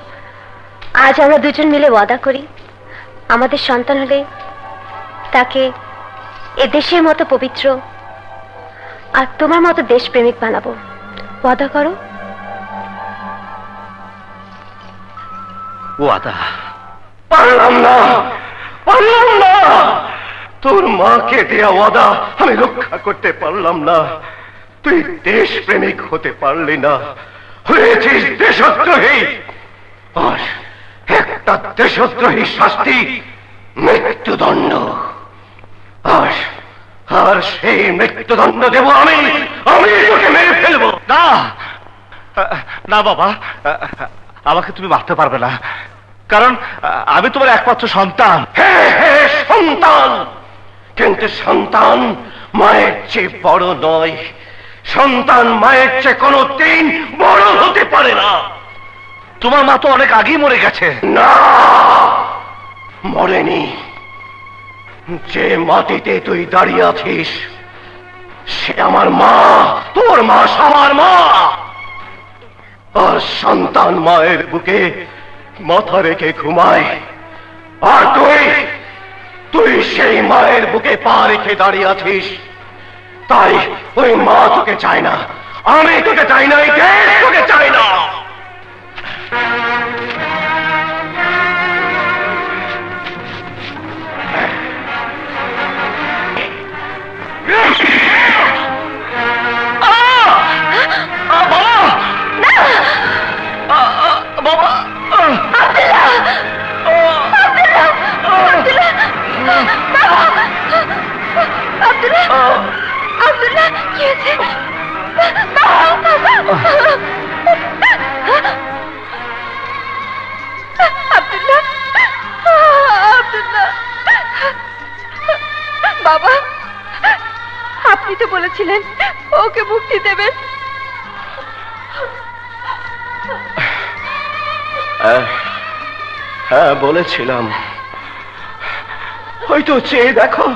আজ আমরা দুজন মিলে ওয়াদা করি, আমাদের সন্তান হলে তাকে এ দেশের মতো পবিত্র আর তোমার মতো দেশপ্রেমিক বানাবো। ওয়াদা করো। ওয়াদা? পারলাম না। তোর মাকে দেয়া ওয়াদা আমি রক্ষা করতে পারলাম না। তুই দেশপ্রেমিক হতে পারলি না, হয়েছিস দেশদ্রোহী। আর একটা দেশদ্রোহী শাস্তি মৃত্যুদণ্ড। আর সেই মৃত্যুদণ্ড দেব আমি তোকে মেরে ফেলবো। না না বাবা, আমাকে তুমি মারতে পারবে না, কারণ আমি তোমার একমাত্র সন্তান। হ্যাঁ, সন্তান, কিন্তু সন্তান মায়ের চেয়ে বড় নয়। সন্তান মায়ের চেয়ে কোনদিন বড় হতে পারে না। তোমার মা তো অনেক আগেই মরে গেছে। না, মরেনি। যে মাটিতে তুই দাঁড়িয়ে আছিস সে আমার মা, তোর মা সবার মা। আর সন্তান মায়ের বুকে মাথা রেখে ঘুমায়, আর তুই সেই মায়ের বুকে পা রেখে দাঁড়িয়ে আছিস। তাই ওই মা তোকে চায় না, আমি তোকে চাই না, এই দেশ তোকে চাই না। কি আছে? আব্দুল্লাহ, আব্দুল্লাহ, বাবা, আপনি তো বলেছিলেন ওকে মুক্তি দেবেন। হ্যাঁ বলেছিলাম, হয়তো চেয়ে দেখো,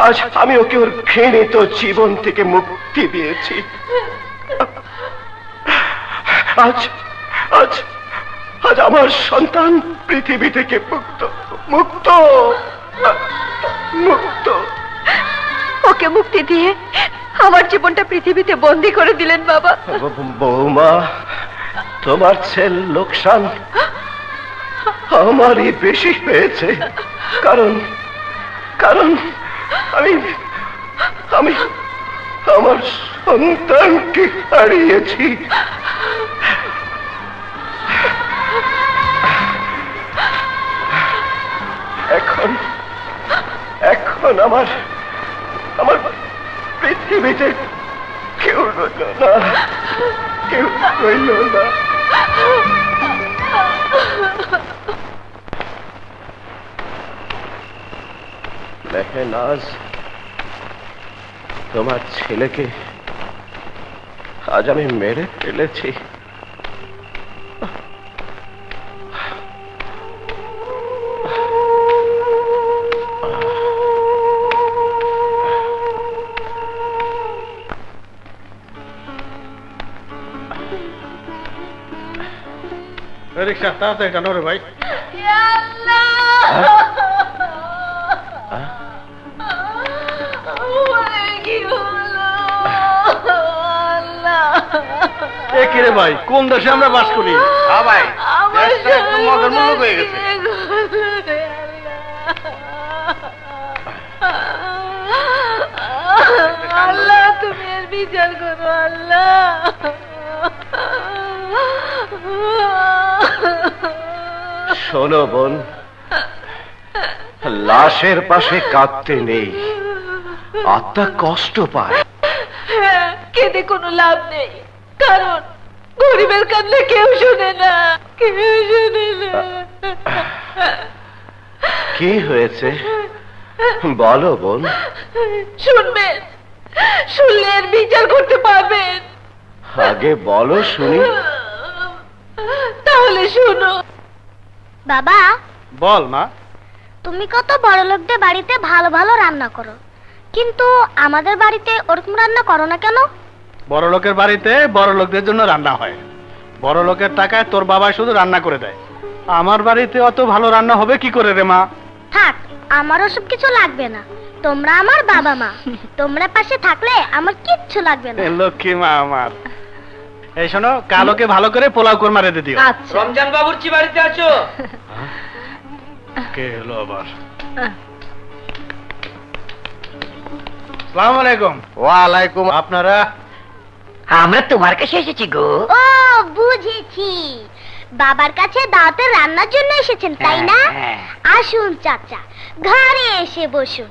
আজ আমি ওকে ওর ঘৃণিত জীবন থেকে মুক্তি দিয়েছি। আজ আজ আজ আমার সন্তান পৃথিবী থেকে মুক্ত মুক্ত মুক্ত। ওকে মুক্তি দিয়ে আমার জীবনটা পৃথিবীতে বন্দী করে দিলেন বাবা। বৌমা, তোমার ছেল লোকসান আমারই বেশি হয়েছে, কারণ কারণ আমি আমি আমার সন্তানকে হারিয়েছি। এখন এখন আমার আমার পৃথিবীতে কেউ রইল না, কেউ রইল না। মেহনাজ, তোমার ছেলেকে আজ আমি মেরে ফেলেছি। রিক্সা তাড়াতাড়ি টানো রে ভাই। কিরে ভাই, কোন দেশে আমরা বাস করি? ভাই, দেশটা একদম মগরমুলক হয়ে গেছে। আল্লাহ, তুমি এর বিচার করো আল্লাহ। শোনো বোন, লাশের পাশে কাঁদতে নেই, আত্মা কষ্ট পায়। কেঁদে কোনো লাভ নেই, কারণ গরিবের কান্না কেউ শোনে না, কেউ শোনে না। কি হয়েছে বলো বোন? শুনবেন, শুনলে এর বিচার করতে পারবেন। আগে বলো শুনি। তাহলে শুনো। বাবা, বল মা। তুমি কত বড় লোকদের বাড়িতে ভালো ভালো রান্না করো, কিন্তু আমাদের বাড়িতে ওরকম রান্না করো না কেন? বড় লোকের বাড়িতে বড় লোকদের জন্য রান্না হয়, বড় লোকের টাকায় তোর বাবা শুধু রান্না করে দেয়। আমার বাড়িতে অত ভালো রান্না হবে কি করে রে মা? থাক, আমার ওসব কিছু লাগবে না, তোমরা আমার বাবা মা, তোমরা পাশে থাকলে আমার কিচ্ছু লাগবে না। লক্ষ্মী মা আমার। এই শোনো, কালোকে ভালো করে পোলাও কোরমা রেঁধে দিও। রমজান বাবুর্চি বাড়িতে আছো? কে হলো আবার? আসসালামু আলাইকুম। ওয়ালাইকুম। আপনারা? আমরা তোমার কাছে এসেছি গো। ও বুঝেছি, বাবার কাছে দাওয়াতের রান্নার জন্য এসেছেন তাই না? আসুন চাচা, ঘরে এসে বসুন।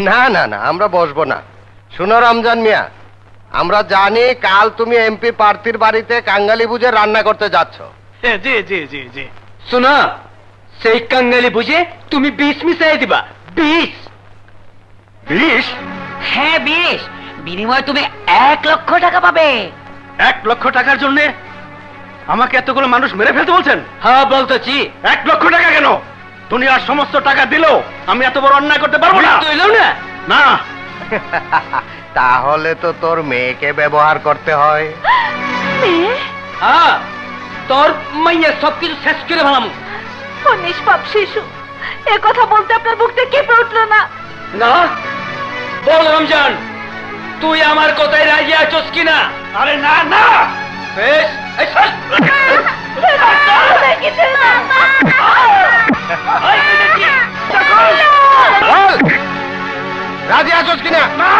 না না না, আমরা বসবো না। শুনো রমজান মিয়া, আমরা জানি কাল তুমি এমপি প্রার্থীর বাড়িতে কাঙ্গালি বুঝে রান্না করতে যাচ্ছ। জি জি জি জি। শোনা, সেই কাঙ্গালি বুঝে তুমি 20 মিশাই দিবা। 20? 20? হ্যাঁ 20, বিনিময়ে তুমি 1 লক্ষ টাকা পাবে। 1 লক্ষ টাকার জন্য আমাকে এতগুলো মানুষ মেরে ফেলতে বলছেন? হ্যাঁ বলতেছি। 1 লক্ষ টাকা কেন? দুনিয়ার সমস্ত টাকা দিলেও আমি এত বড় অন্যায় করতে পারবো না। না না। তাহলে তো তোর মেয়েকে ব্যবহার করতে হয়। হ্যাঁ, তোর মাইয়া সবকিছু শেষ করে ভালাম। ও নিষ্পাপ শিশু, এ কথা বলতে আপনার মুখতে কেঁপে উঠলো না? না, বল রমজান, তুই আমার কথায় রাজি আছিস কিনা? আরে না না। বেশ, এই সর। রাজি আছোস কিনা? না।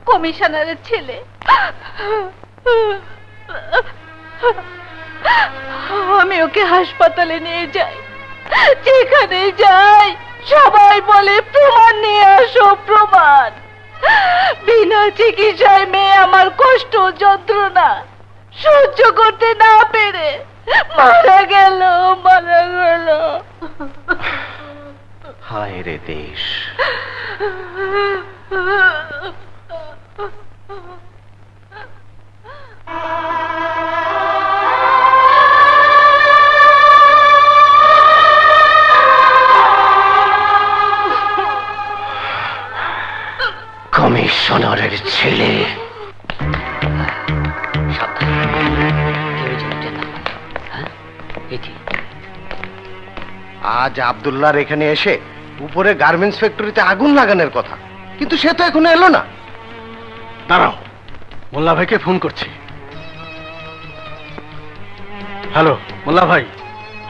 কমিশনারের ছেলে, আমি ওকে হাসপাতালে নিয়ে যাই, যেখানে যাই সবাই বলে প্রমাণ নিয়ে আসো, প্রমাণ। বিনা চিকিৎসায় মেয়ে আমার কষ্ট যন্ত্রণা সহ্য করতে না পেরে মারা গেল, মারা গেল। হায় রে দেশ। কমিশনারের ছেলে। আজ আব্দুল্লাহর এখানে এসে উপরে গার্মেন্টস ফ্যাক্টরিতে আগুন লাগানোর কথা, কিন্তু সে তো এখনো এলো না। দাঁড়াও, মোল্লা ভাইকে ফোন করছি। হ্যালো মোল্লা ভাই,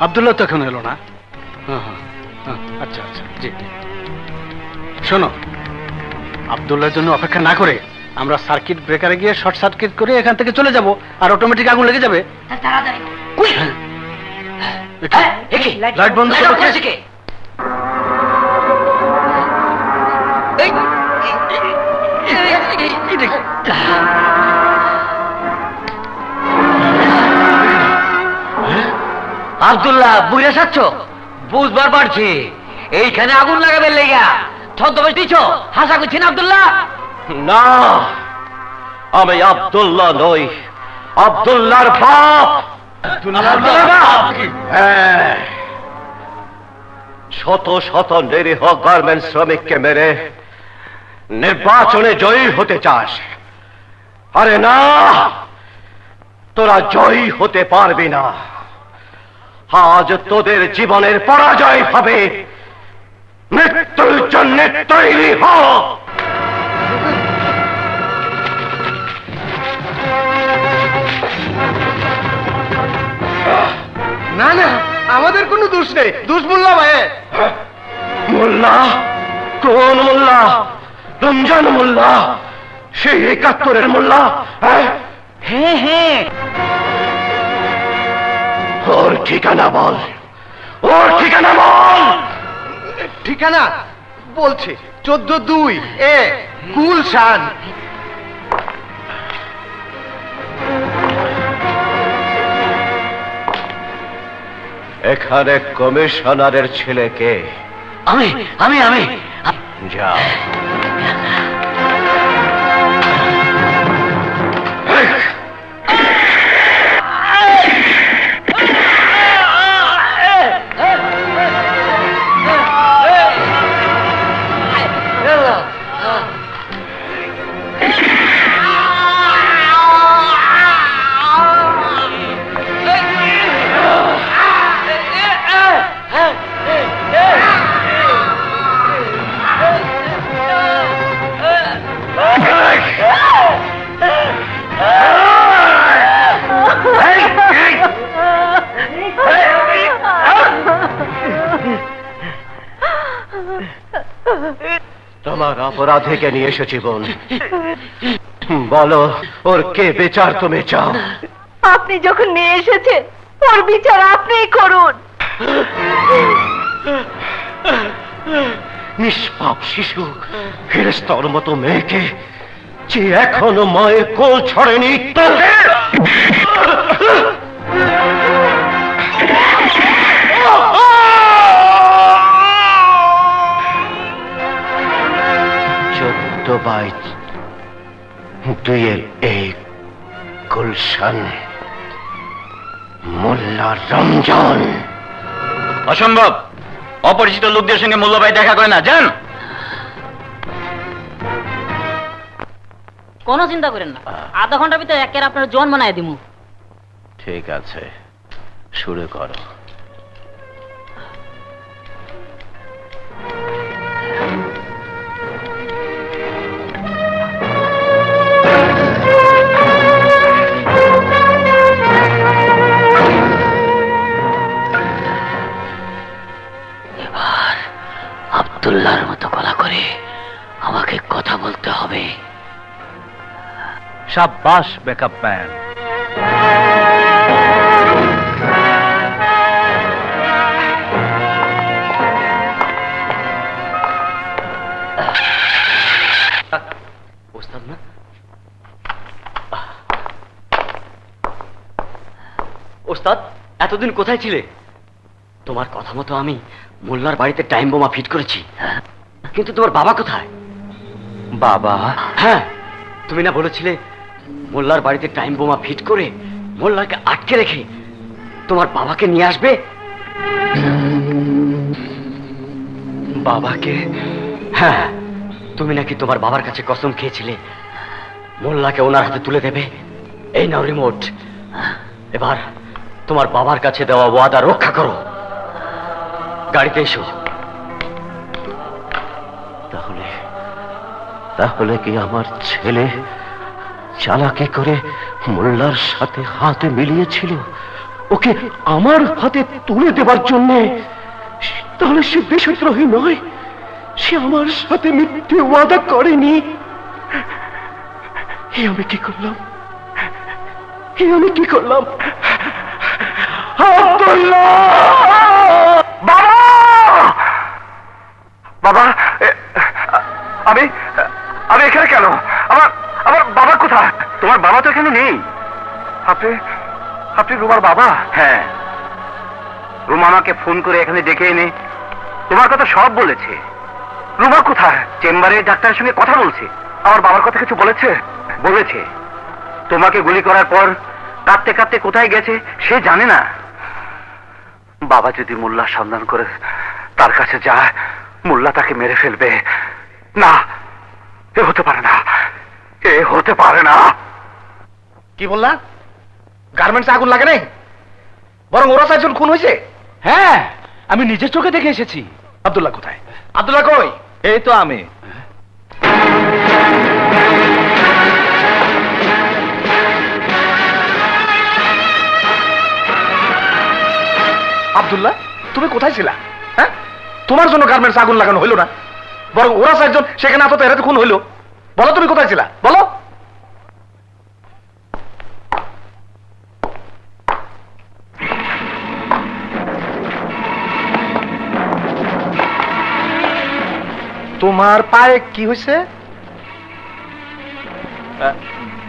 আব্দুল্লাহ তো এখনো এলো না। হ্যাঁ হ্যাঁ হ্যাঁ, আচ্ছা আচ্ছা, জি। শোনো, আব্দুল্লাহর জন্য অপেক্ষা না করে আমরা সার্কিট ব্রেকারে গিয়ে শর্ট সার্কিট করে এখান থেকে চলে যাব, আর অটোমেটিক আগুন লেগে যাবে। লাইট বন্ধ করো। আব্দুল্লাহ বুঝে যাচ্ছ? বুঝবার পারছি এইখানে আগুন লাগাবে লেগা ছদ্মবেশ দিচ্ছ, হাসা করছি না আব্দুল্লাহ? না, আমি আব্দুল্লাহ নই, আব্দুল্লাহর বাপ। হ্যাঁ, শত শত নিরীহ গার্মেন্ট শ্রমিককে মেরে নির্বাচনে জয়ী হতে চাস? আরে না, তোরা জয়ী হতে পারবি না। আজ তোদের জীবনের পরাজয় হবে। মৃত্যুর জন্য তৈরি হ। না না, আমাদের কোনো দোষ নেই, দোষ মোল্লা ভাই। মোল্লা? কোন মোল্লা? রমজান মোল্লা? সেই ৭১-এর মোল্লা? হ্যাঁ হ্যাঁ। ওর ঠিকানা বল, ওর ঠিকানা বল। ঠিকানা বলছে ১৪-২ এ গুলশান। এখানে কমিশনারের ছেলেকে? আমি আমি আমি যা। তোমার অপরাধীকে নিয়ে এসেছি বোন। বলো, ওর কে বিচার তুমি চাও? আপনি যখন নিয়ে এসেছেন, ওর বিচার আপনিই করুন। নিষ্পাপ শিশু, ফেরেশতার মতো মেয়েকে, যে এখনো মায়ের কোল ছড়েনি, তোকে ১৪/২ এই গুলশান, মোল্লা রমজান। অসম্ভব, অপরিচিত লোকদের সঙ্গে মোল্লা ভাই দেখা করে না, যান। কোনো চিন্তা করেন না, আধা ঘন্টার ভিতরে একের আপনার জন বানায় দিমু। ঠিক আছে, শুরু করো। এবার আব্দুল্লাহর মতো গলা করে আমাকে কথা বলতে হবে। শাবাশ ব্যাকআপ ম্যান। এতদিন কোথায় ছিলে? তোমার কথা মতো আমি মোল্লার বাড়িতে টাইম বোমা ফিট করেছি, কিন্তু তোমার বাবা কোথায়? বাবা? হ্যাঁ, তুমি না বলেছিলে মোল্লার বাড়িতে টাইম বোমা ফিট করে মোল্লাকে আটকে রেখে তোমার বাবাকে নিয়ে আসবে? বাবাকে? হ্যাঁ, তুমি নাকি তোমার বাবার কাছে কসম খেয়েছিলে মোল্লাকে ওনার হাতে তুলে দেবে। এই নাও রিমোট, এবার তোমার বাবার কাছে দেওয়া ওয়াদা রক্ষা করো। গাড়িতে এসো। তাহলে তাহলে কি আমার ছেলে চালাকি করে মোল্লার সাথে হাতে মিলিয়েছিল ওকে আমার হাতে তুলে দেবার জন্য? তাহলে সে দেশদ্রোহী নয়, সে আমার সাথে মিথ্যে ওয়াদা করেনি। আমি কি করলাম? আমি কি করলাম? বাবা! বাবা, আমি আমি এখানে কেন? আমার আমার বাবা কোথায়? তোমার বাবা তো এখানে নেই। আপনি আপনি রুমার বাবা? হ্যাঁ, রুমা আমাকে ফোন করে এখানে ডেকে এনে তোমার কথা সব বলেছে। রুমা কোথায়? চেম্বারে ডাক্তারের সঙ্গে কথা বলছে। আমার বাবার কথা কিছু বলেছে? বলেছে তোমাকে গুলি করার পর কাঁদতে কাঁদতে কোথায় গেছে সে জানে না। বাবা যদি মোল্লা সন্ধান করে তার কাছে যায়, মোল্লা তাকে মেরে ফেলবে। না, এ হতে পারে না, এ হতে পারে না। কি বললা? গার্মেন্টসে আগুন লাগে নাই, বরং ওরা 4 জন খুন হয়েছে? হ্যাঁ, আমি নিজের চোখে দেখে এসেছি। আব্দুল্লাহ কোথায়? আব্দুল্লাহ কই? এই তো আমি। আব্দুল্লাহ, তুমি কোথায় ছিলা? হ্যাঁ, তোমার জন্য গার্মেন্টস আগুন লাগানো হইল না, বরং ওরা 4 জন সেখানে আতত এরাতে খুন হইল। বলো তুমি কোথায় ছিলা, বলো। তোমার পায়ে কি হয়েছে?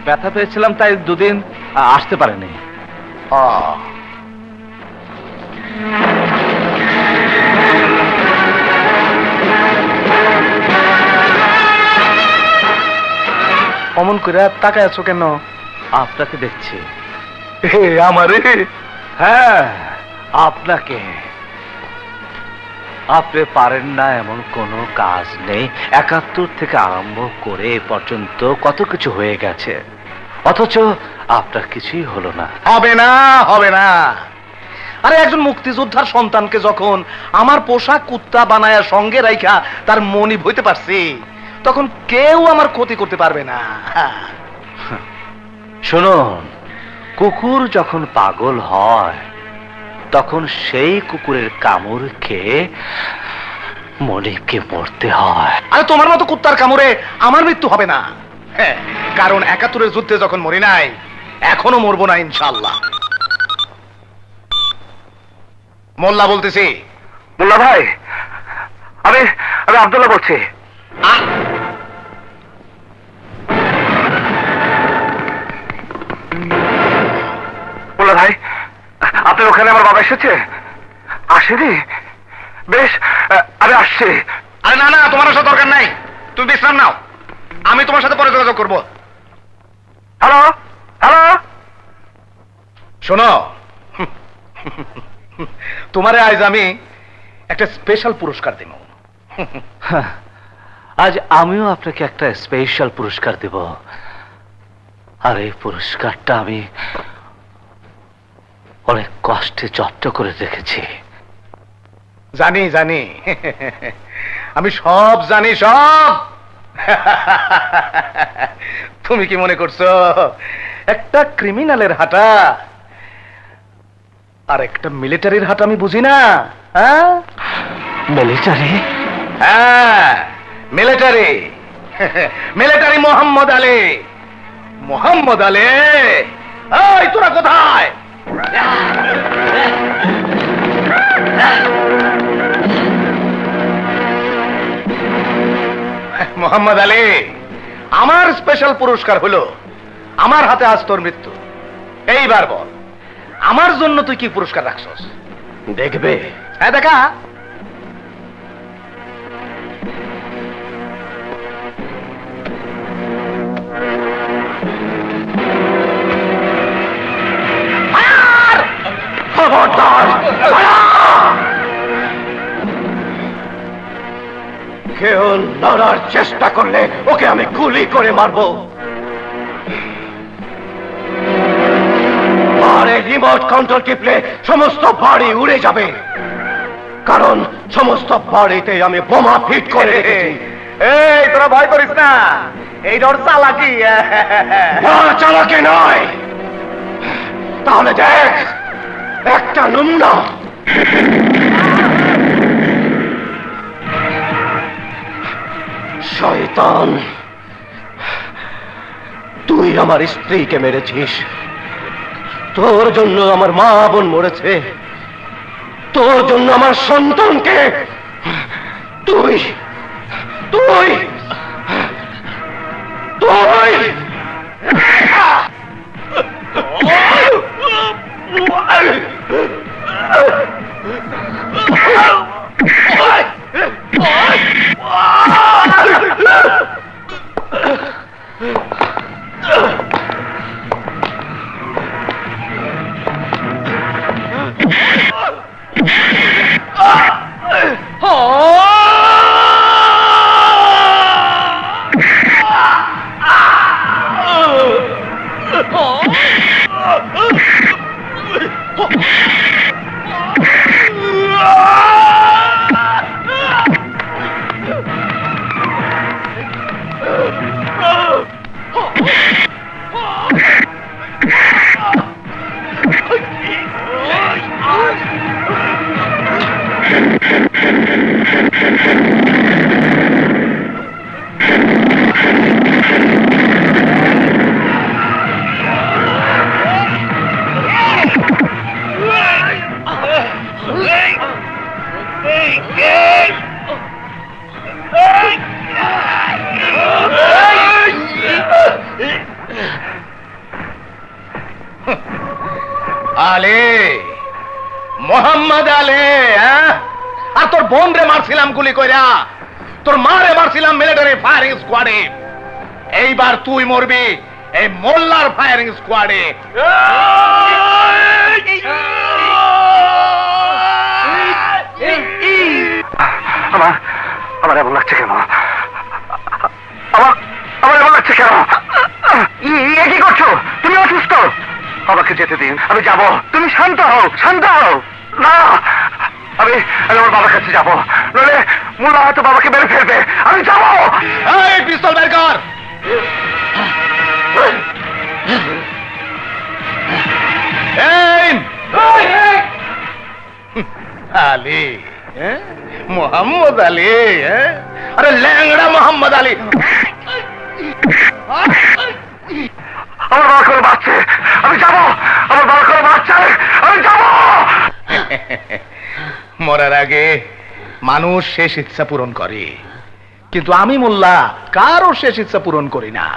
ব্যথা পেয়েছিলাম, তাই 2 দিন আসতে পারেনি। অমন করে তাকায় আছো কেন? আপনাকে দেখছি। আমারে? হ্যাঁ, আপনাকে। আপনি পারেন না এমন কোনো কাজ নেই। 71 থেকে আরম্ভ করে এ পর্যন্ত কত কিছু হয়ে গেছে, অথচ আপনার কিছুই হলো না। হবে না, হবে না। আরে একজন মুক্তিযোদ্ধার সন্তানকে যখন আমার পোষা কুত্তা বানায়া সঙ্গে রাইখা তার মনিব হইতে পারছি, তখন কেউ আমার ক্ষতি করতে পারবে না। শুনুন, কুকুর যখন পাগল হয় তখন সেই কুকুরের কামড় খেয়ে মনিবকে মরতে হয়। আরে তোমার মতো কুত্তার কামড়ে আমার মৃত্যু হবে না। হ্যাঁ, কারণ 71-এর যুদ্ধে যখন মরি নাই, এখনো মরবো না ইনশাআল্লাহ। মোল্লা বলতেছি। মোল্লা ভাই, আমি আমি আব্দুল্লাহ বলছি। মোল্লা ভাই, আপনার ওখানে আমার বাবা এসেছে? আসেনি? বেশ, আমি আসছি। আরে না না, তোমার আসার দরকার নাই, তুমি বিশ্রাম নাও, আমি তোমার সাথে পরে যোগাযোগ করবো। হ্যালো হ্যালো, শোনো, তোমারে আজ আমি একটা স্পেশাল পুরস্কার দেব। আজ আমিও আপনাকে একটা স্পেশাল পুরস্কার দেব, আর এই পুরস্কারটা আমি অনেক কষ্টে জব্দ করে রেখেছি। জানি জানি, আমি সব জানি, সব। তুমি কি মনে করছো একটা ক্রিমিনালের হাঁটা আর একটা মিলিটারির হাঁটা আমি বুঝি না? হ্যাঁ, মিলিটারি? হ্যাঁ, মিলিটারি। মিলিটারি মোহাম্মদ আলী। মোহাম্মদ আলী, এই তোরা কোথায়? মোহাম্মদ আলী, আমার স্পেশাল পুরস্কার হলো আমার হাতে আজ তোর মৃত্যু। এইবার বল, আমার জন্য তুই কি পুরস্কার রাখছস? দেখবে। হ্যাঁ দেখা। খবরদার! কেউ লড়ার চেষ্টা করলে ওকে আমি গুলি করে মারবো। আর এই রিমোট কন্ট্রোল টিপলে সমস্ত বাড়ি উড়ে যাবে, কারণ সমস্ত বাড়িতে আমি বোমা ফিট করে রেখেছি। এই তোরা ভয় করিস না, এই ওর চালাকি। না, চালাকি নয়। তাহলে দেখ একটা নমুনা। শয়তান, তুই আমার স্ত্রীকে মেরেছিস, তোর জন্য আমার মা বোন মরেছে, তোর জন্য আমার সন্তানকে তুই তুই তুই আলে মোহাম্মদ আলে, আর তোর বোন রে মারছিলাম গুলি কইরা, তোর মা রে মারছিলাম মিলিটারি ফায়ারিং স্কোয়াডে, এইবার তুই মরবি এই মোল্লার ফায়ারিং স্কোয়াডে। আমার আমার এমন লাগছে কেন? আমার আমার এমন লাগছে কেন? কি করছো? তুমি অসুস্থ, আমাকে যেতে দিন, আমি যাব। তুমি শান্ত হও, শান্ত হও। না, আমি আমার বাবার কাছে যাব, নইলে মোল্লা হয়তো বাবাকে মেরে ফেলবে। আমি যাব। এই পিস্তল বের কর। আলী, মোহাম্মদ আলী, আরে ল্যাংড়া মোহাম্মদ আলী। আমার বাবা করে বাঁচছে, আমি যাব। আমার বাবা করে বাঁচছে, আমি যাব। মরার আগে মানুষ শেষ ইচ্ছা পূরণ করে, কিন্তু আমি মোল্লা কারো শেষ ইচ্ছা পূরণ করি না।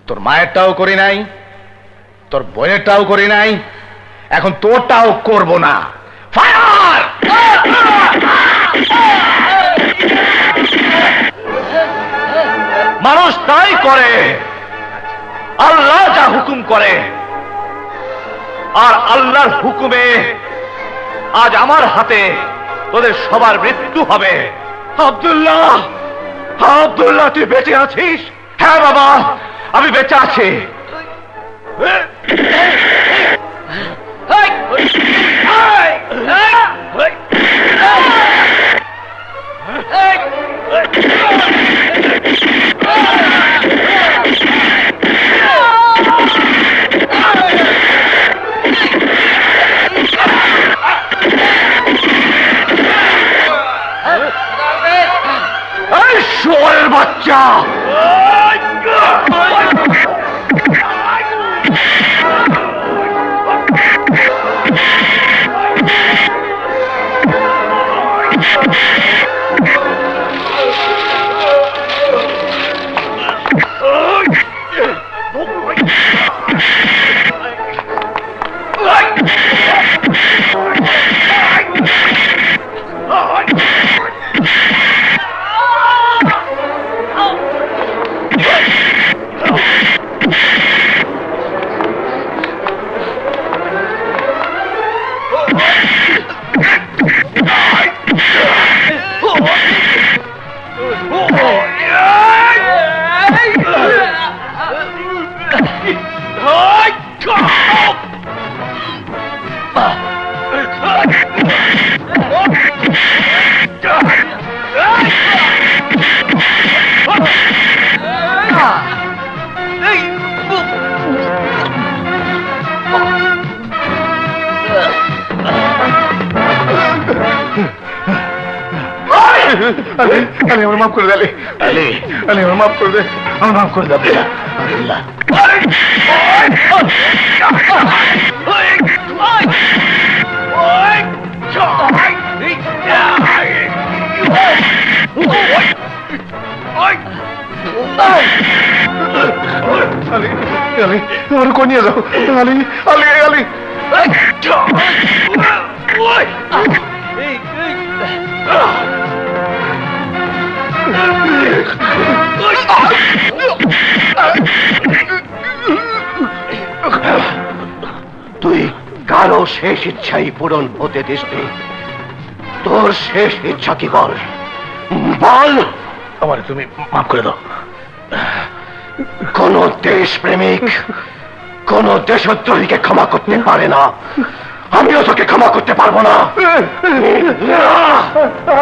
তোর মায়েরটাও করি নাই, তোর বোনেরটাও করি নাই, এখন তোরটাও করব না। ফায়ার! মানুষ তাই করে, আল্লাহ যা হুকুম করে, আর আল্লাহর হুকুমে আজ আমার হাতে তোদের সবার মৃত্যু হবে। আব্দুল্লাহ, আব্দুল্লাহ, তুই বেঁচে আছিস? হ্যাঁ বাবা, আমি বেঁচে আছি। শুয়োরের বাচ্চা! আলী আলী আমার মাফ করে দে আলী আলী আলী আমার মাফ করে দে আমার মাফ করে দে আল্লাহ আলী আলী আমার কোন নিয়ে যাও আলী আলী আলী তুই কারো শেষ ইচ্ছাই পূরণ হতে দিস নি। তোর শেষ ইচ্ছা কি বল বল। আমার তুমি মাফ করে দাও। কোন দেশপ্রেমিক কোন দেশদ্রোহীকে ক্ষমা করতে পারে না, আমিও তোকে ক্ষমা করতে পারবো না।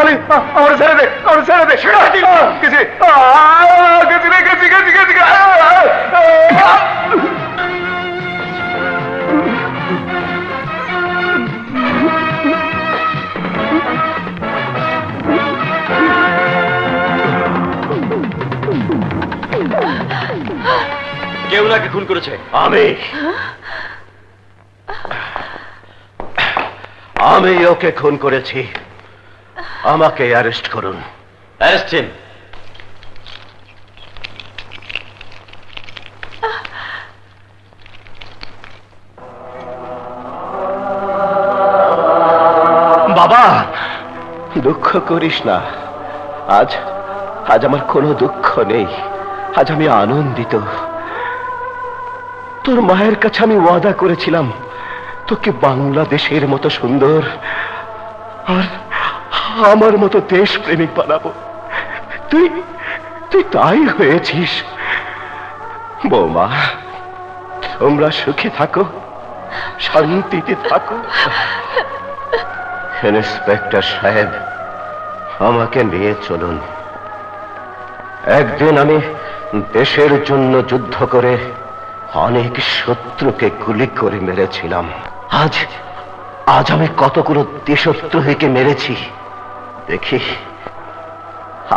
আলী আমার ছেড়ে দে আমার ছেড়ে দে গেছি গেছি রে গেছি গেছি গেছি কে ওনাকে খুন করেছে? আমি ওকে খুন করেছি, আমাকে অ্যারেস্ট করুন। Arrest him. বাবা দুঃখ করিস না, আজ আজ আমার কোনো দুঃখ নেই, আজ আমি আনন্দিত। তোর মায়ের কাছে আমি ওয়াদা করেছিলাম তোকে বাংলাদেশের মতো সুন্দর আর আমার মতো দেশপ্রেমিক বানাবো, তুই তুই তাই হয়েছিস। বৌমা তোমরা সুখে থাকো, শান্তিতে থাকো। ইন্সপেক্টর সাহেব আমাকে নিয়ে চলুন। একদিন আমি দেশের জন্য যুদ্ধ করে অনেক শত্রুকে গুলি করে মেরেছিলাম, আজ আজ আমি কতগুলো দেশদ্রোহীকে মেরেছি, দেখি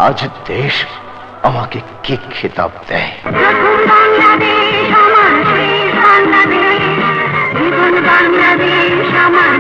আজ দেশ আমাকে কি খেতাব দেয়। বাংলাদেশ আমার